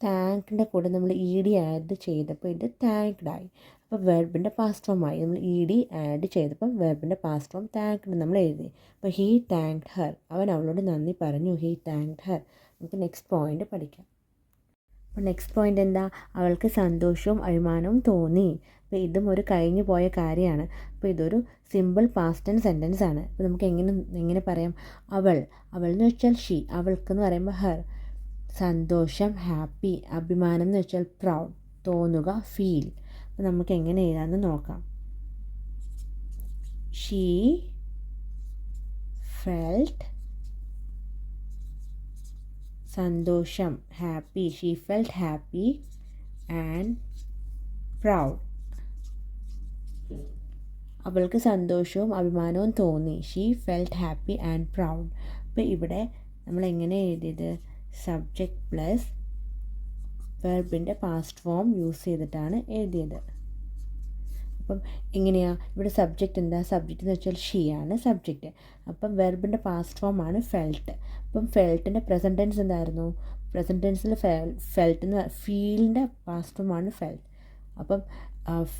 താങ്കിൻ്റെ കൂടെ നമ്മൾ ഇ ഡി ആഡ് ചെയ്തപ്പോൾ ഇത് താങ്ക്ഡായി. അപ്പോൾ വെർബിൻ്റെ പാസ്റ്റ് ഫോം ആയി. നമ്മൾ ഇ ഡി ആഡ് ചെയ്തപ്പോൾ വെർബിൻ്റെ പാസ്റ്റ് ഫോം താങ്ക്ഡ് നമ്മൾ എഴുതി. അപ്പോൾ ഹീ താങ്ക്ഡ് ഹെർ. അവൻ അവളോട് നന്ദി പറഞ്ഞു. He thanked her. നമുക്ക് നെക്സ്റ്റ് പോയിൻ്റ് പഠിക്കാം. അപ്പോൾ നെക്സ്റ്റ് പോയിൻ്റ് എന്താ? അവൾക്ക് സന്തോഷവും അഭിമാനവും തോന്നി. അപ്പോൾ ഇതും ഒരു കഴിഞ്ഞു പോയ കാര്യമാണ്. അപ്പോൾ ഇതൊരു സിമ്പിൾ പാസ്റ്റ് ടെൻസ് സെൻറ്റൻസ് ആണ്. അപ്പോൾ നമുക്ക് എങ്ങനെ പറയാം? അവൾ എന്ന് വെച്ചാൽ ഷീ. അവൾക്കെന്ന് പറയുമ്പോൾ ഹെർ. സന്തോഷം ഹാപ്പി. അഭിമാനം എന്ന് വെച്ചാൽ പ്രൗഡ്. തോന്നുക ഫീൽ. അപ്പോൾ നമുക്ക് എങ്ങനെ എഴുതാമെന്ന് നോക്കാം. ഷീ ഫെൽറ്റ് സന്തോഷം happy. She felt happy and proud. അവൾക്ക് സന്തോഷവും അഭിമാനവും തോന്നി. She felt happy and proud. അപ്പോൾ ഇവിടെ നമ്മൾ എങ്ങനെ എഴുതിയത്? സബ്ജക്റ്റ് പ്ലസ് വെർബിൻ്റെ പാസ്റ്റ് ഫോം യൂസ് ചെയ്തിട്ടാണ് എഴുതിയത്. അപ്പം എങ്ങനെയാണ്? ഇവിടെ സബ്ജക്റ്റ് എന്താ? സബ്ജക്റ്റ് എന്ന് വെച്ചാൽ ഷീ ആണ് സബ്ജക്റ്റ്. അപ്പം വെർബിൻ്റെ പാസ്റ്റ് ഫോം ആണ് ഫെൽറ്റ്. അപ്പം ഫെൽറ്റിൻ്റെ പ്രസൻറ്റ് ടെൻസ് എന്തായിരുന്നു? പ്രസൻറ്റ് ടെൻസിൽ ഫെൽറ്റ് എന്ന് ഫീലിൻ്റെ പാസ്റ്റ് ഫോം ആണ് ഫെൽറ്റ്. അപ്പം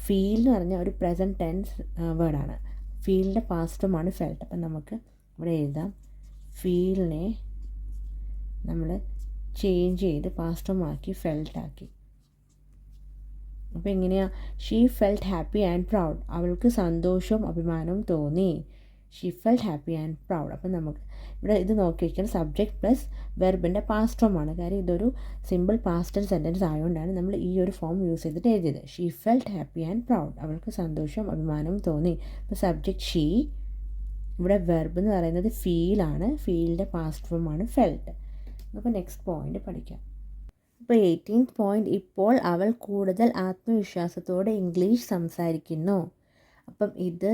ഫീൽ എന്ന് പറഞ്ഞാൽ ഒരു പ്രസൻറ്റ് ടെൻസ് വേർഡാണ്. ഫീലിൻ്റെ പാസ്റ്റ് ഫോം ആണ് ഫെൽറ്റ്. അപ്പം നമുക്ക് ഇവിടെ എഴുതാം. ഫീലിനെ നമ്മൾ ചേഞ്ച് ചെയ്ത് പാസ്റ്റ് ഫോം ആക്കി ഫെൽറ്റാക്കി. അപ്പോൾ എങ്ങനെയാണ്? She felt happy and proud. അവൾക്ക് സന്തോഷവും അഭിമാനവും തോന്നി. She felt happy and proud. അപ്പം നമുക്ക് ഇവിടെ ഇത് നോക്കി വയ്ക്കാൻ സബ്ജക്റ്റ് പ്ലസ് വെർബിൻ്റെ പാസ്റ്റ് ഫോം ആണ്. കാര്യം ഇതൊരു സിമ്പിൾ പാസ്റ്റ് ടെൻസ് സെൻറ്റൻസ് ആയതുകൊണ്ടാണ് നമ്മൾ ഈ ഒരു ഫോം യൂസ് ചെയ്തിട്ട് എഴുതിയത്. She felt happy and proud. അവൾക്ക് സന്തോഷവും അഭിമാനവും തോന്നി. അപ്പോൾ സബ്ജക്റ്റ് ഷീ. ഇവിടെ വെർബ് എന്ന് പറയുന്നത് ഫീലാണ്. ഫീലിൻ്റെ പാസ്റ്റ് ഫോം ആണ് ഫെൽറ്റ്. നമുക്ക് നെക്സ്റ്റ് പോയിൻ്റ് പഠിക്കാം. ഇപ്പോൾ 18th പോയിന്റ്, ഇപ്പോൾ അവൾ കൂടുതൽ ആത്മവിശ്വാസത്തോടെ ഇംഗ്ലീഷ് സംസാരിക്കുന്നു. അപ്പം ഇത്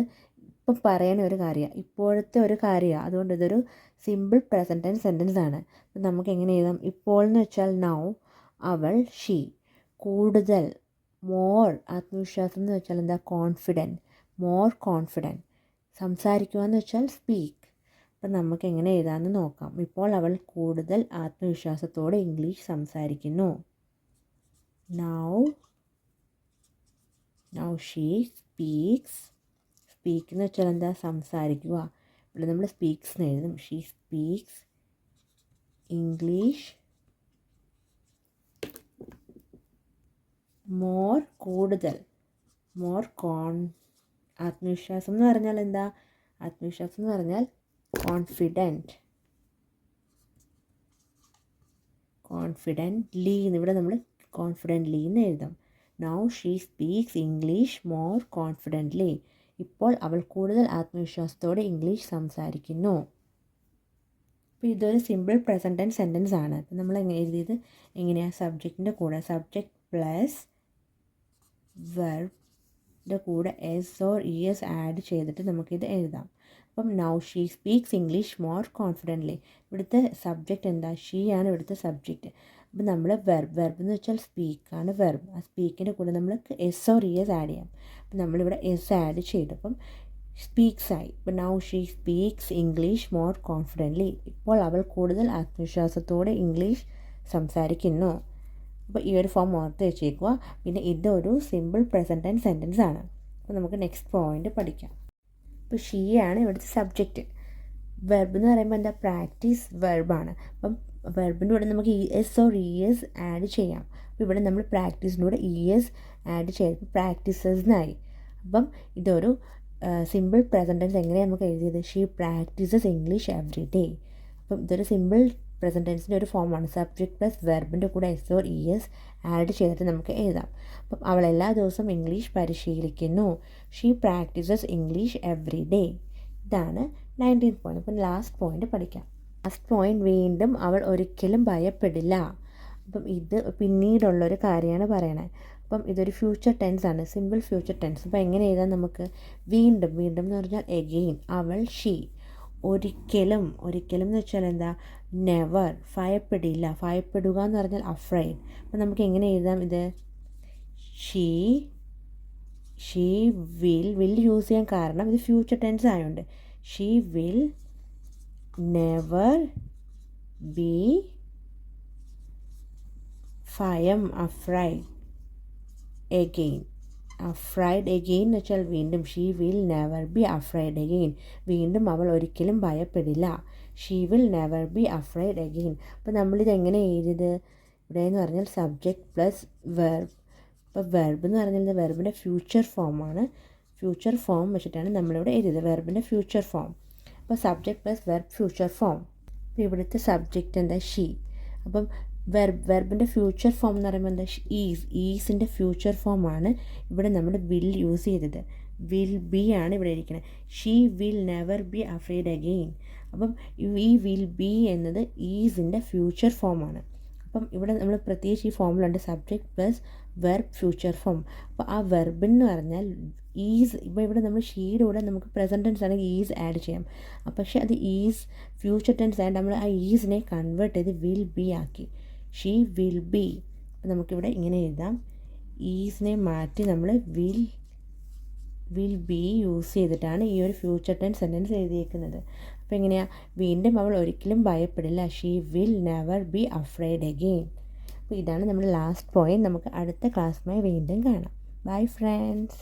ഇപ്പം പറയുന്ന ഒരു കാര്യമാണ്, ഇപ്പോഴത്തെ ഒരു കാര്യമാണ്. അതുകൊണ്ട് ഇതൊരു സിമ്പിൾ പ്രസൻറ്റ് ടെൻസ് സെൻറ്റൻസ് ആണ്. അപ്പം നമുക്ക് എങ്ങനെ എഴുതാം? ഇപ്പോൾ എന്ന് വെച്ചാൽ നൗ, അവൾ ഷീ. കൂടുതൽ മോർ, ആത്മവിശ്വാസം എന്ന് വെച്ചാൽ എന്താ? Confident, more confident. സംസാരിക്കുക എന്ന് വെച്ചാൽ സ്പീക്ക്. അപ്പം നമുക്ക് എങ്ങനെ എഴുതാമെന്ന് നോക്കാം. ഇപ്പോൾ അവൾ കൂടുതൽ ആത്മവിശ്വാസത്തോടെ ഇംഗ്ലീഷ് സംസാരിക്കുന്നു. Now she speaks. സ്പീക്ക് എന്ന് വെച്ചാൽ എന്താ? സംസാരിക്കുക. ഇവിടെ നമ്മൾ സ്പീക്സ് എന്ന് എഴുതും. ഷീ സ്പീക്സ് ഇംഗ്ലീഷ് മോർ, കൂടുതൽ, മോർ ആത്മവിശ്വാസം എന്ന് പറഞ്ഞാൽ എന്താ? ആത്മവിശ്വാസം എന്ന് പറഞ്ഞാൽ കോൺഫിഡൻ്റ്ലി. ഇവിടെ നമ്മൾ കോൺഫിഡൻ്റ്ലി എന്ന് എഴുതാം. Now she speaks English more confidently. ഇപ്പോൾ അവൾ കൂടുതൽ ആത്മവിശ്വാസത്തോടെ ഇംഗ്ലീഷ് സംസാരിക്കുന്നു. അപ്പോൾ ഇതൊരു സിമ്പിൾ പ്രസൻറ്റ് ടെൻസ് സെൻറ്റൻസ് ആണ്. അപ്പം നമ്മൾ എഴുതിയത് എങ്ങനെയാണ്? സബ്ജക്റ്റിൻ്റെ കൂടെ സബ്ജക്റ്റ് പ്ലസ് വെർബിൻ്റെ കൂടെ S or E S add ചെയ്തിട്ട് നമുക്കിത് എഴുതാം. അപ്പം now she speaks English more confidently. ഇവിടുത്തെ സബ്ജക്റ്റ് എന്താ? ഷീ ആണ് ഇവിടുത്തെ സബ്ജക്റ്റ്. അപ്പം നമ്മൾ വെർബ് എന്ന് വെച്ചാൽ സ്പീക്കാണ് വെർബ്. ആ സ്പീക്കിൻ്റെ കൂടെ നമ്മൾ S or E S add ചെയ്യാം. അപ്പം നമ്മളിവിടെ എസ് ആഡ് ചെയ്തു, അപ്പം സ്പീക്സ് ആയി. ഇപ്പം now she speaks English more confidently. ഇപ്പോൾ അവൾ കൂടുതൽ ആത്മവിശ്വാസത്തോടെ ഇംഗ്ലീഷ് സംസാരിക്കുന്നു. അപ്പോൾ ഈ ഒരു ഫോം ഓർത്ത് വെച്ചേക്കുക. പിന്നെ ഇതൊരു സിമ്പിൾ പ്രസൻറ്റ് ടെൻസ് സെൻറ്റൻസ് ആണ്. അപ്പോൾ നമുക്ക് നെക്സ്റ്റ് പോയിന്റ് പഠിക്കാം. ഇപ്പോൾ ഷീ ആണ് ഇവിടുത്തെ സബ്ജക്റ്റ്. വെർബ് എന്ന് പറയുമ്പോൾ എന്താ? പ്രാക്ടീസ് വെർബാണ്. അപ്പം വെർബിൻ്റെ കൂടെ നമുക്ക് E S or E S add ചെയ്യാം. അപ്പോൾ ഇവിടെ നമ്മൾ പ്രാക്ടീസിൻ്റെ കൂടെ ഇ എസ് ആഡ് ചെയ്തപ്പോൾ പ്രാക്ടീസസ് എന്നായി. അപ്പം ഇതൊരു സിമ്പിൾ പ്രസൻറ്റ് ടെൻസ് എങ്ങനെയാണ് നമുക്ക് എഴുതിയത്? She practises English every day. അപ്പം ഇതൊരു സിമ്പിൾ പ്രസൻറ്റ് ടെൻസിൻ്റെ ഒരു ഫോമാണ്. സബ്ജക്റ്റ് പ്ലസ് വെർബിൻ്റെ കൂടെ S or E S add ചെയ്തിട്ട് നമുക്ക് എഴുതാം. അപ്പം അവൾ എല്ലാ ദിവസവും ഇംഗ്ലീഷ് പരിശീലിക്കുന്നു. She practises English every day. ഇതാണ് 19th പോയിന്റ്. അപ്പം ലാസ്റ്റ് പോയിന്റ് പഠിക്കാം. ലാസ്റ്റ് പോയിന്റ്, വീണ്ടും അവൾ ഒരിക്കലും ഭയപ്പെടില്ല. അപ്പം ഇത് പിന്നീടുള്ളൊരു കാര്യമാണ് പറയണത്. അപ്പം ഇതൊരു ഫ്യൂച്ചർ ടെൻസ് ആണ്, സിമ്പിൾ ഫ്യൂച്ചർ ടെൻസ്. അപ്പോൾ എങ്ങനെ എഴുതാം നമുക്ക്? വീണ്ടും എന്ന് പറഞ്ഞാൽ എഗെയിൻ. അവൾ ഷീ. ഒരിക്കലും എന്ന് വെച്ചാൽ എന്താ? നെവർ. ഭയപ്പെടില്ല. ഭയപ്പെടുക എന്ന് പറഞ്ഞാൽ അഫ്രൈഡ്. അപ്പം നമുക്ക് എങ്ങനെ എഴുതാം ഇത്? ഷീ വിൽ യൂസ് ചെയ്യാൻ കാരണം ഇത് ഫ്യൂച്ചർ ടെൻസ് ആയതുകൊണ്ട്. She will never be afraid again. Afraid again എന്ന് വെച്ചാൽ വീണ്ടും. She will never be afraid again. വീണ്ടും അവൾ ഒരിക്കലും ഭയപ്പെടില്ല. She will never be afraid again. അപ്പോൾ നമ്മളിത് എങ്ങനെ എഴുതിയത്? ഇവിടെ എന്ന് പറഞ്ഞാൽ സബ്ജക്റ്റ് പ്ലസ് വെർബ്. അപ്പോൾ വെർബ് എന്ന് പറഞ്ഞാൽ വെർബിൻ്റെ ഫ്യൂച്ചർ ഫോമാണ്. ഫ്യൂച്ചർ ഫോം വെച്ചിട്ടാണ് നമ്മളിവിടെ എഴുതിയത്, വെർബിൻ്റെ ഫ്യൂച്ചർ ഫോം. അപ്പോൾ subject plus verb future form. അപ്പോൾ ഇവിടുത്തെ സബ്ജക്റ്റ് എന്താ? ഷീ. അപ്പം വെർബിൻ്റെ ഫ്യൂച്ചർ ഫോം എന്ന് പറയുമ്പോൾ എന്താ? ഈസിൻ്റെ ഫ്യൂച്ചർ ഫോമാണ് ഇവിടെ നമ്മൾ വിൽ യൂസ് ചെയ്തത്. വിൽ ബി ആണ് ഇവിടെ ഇരിക്കുന്നത്. She will never be afraid again. അപ്പം ഈ വിൽ ബി എന്നത് ഈസിൻ്റെ ഫ്യൂച്ചർ ഫോമാണ്. അപ്പം ഇവിടെ നമ്മൾ പ്രത്യേകിച്ച് ഈ ഫോമിലുണ്ട് subject plus verb future form. അപ്പോൾ ആ വെർബെന്ന് പറഞ്ഞാൽ ഈസ്. ഇപ്പോൾ ഇവിടെ നമ്മൾ ഷീയുടെ കൂടെ നമുക്ക് പ്രസൻറ്റ് ടെൻസ് ആണെങ്കിൽ ഈസ് ആഡ് ചെയ്യാം. പക്ഷേ അത് ഈസ് ഫ്യൂച്ചർ ടെൻസ് ആയിട്ട് നമ്മൾ ആ ഈസിനെ കൺവേർട്ട് ചെയ്ത് വിൽ ബി ആക്കി. She will B. അപ്പോൾ നമുക്കിവിടെ ഇങ്ങനെ എഴുതാം. ഈസിനെ മാറ്റി നമ്മൾ വിൽ ബി യൂസ് ചെയ്തിട്ടാണ് ഈ ഒരു ഫ്യൂച്ചർ ടെൻസ് സെൻറ്റൻസ് എഴുതിയേക്കുന്നത്. അപ്പോൾ എങ്ങനെയാണ്? വീണ്ടും അവൾ ഒരിക്കലും ഭയപ്പെടില്ല. She will never be afraid again. അപ്പോൾ ഇതാണ് നമ്മുടെ ലാസ്റ്റ് പോയിന്റ്. നമുക്ക് അടുത്ത ക്ലാസ്സുമായി വീണ്ടും കാണാം. Bye friends.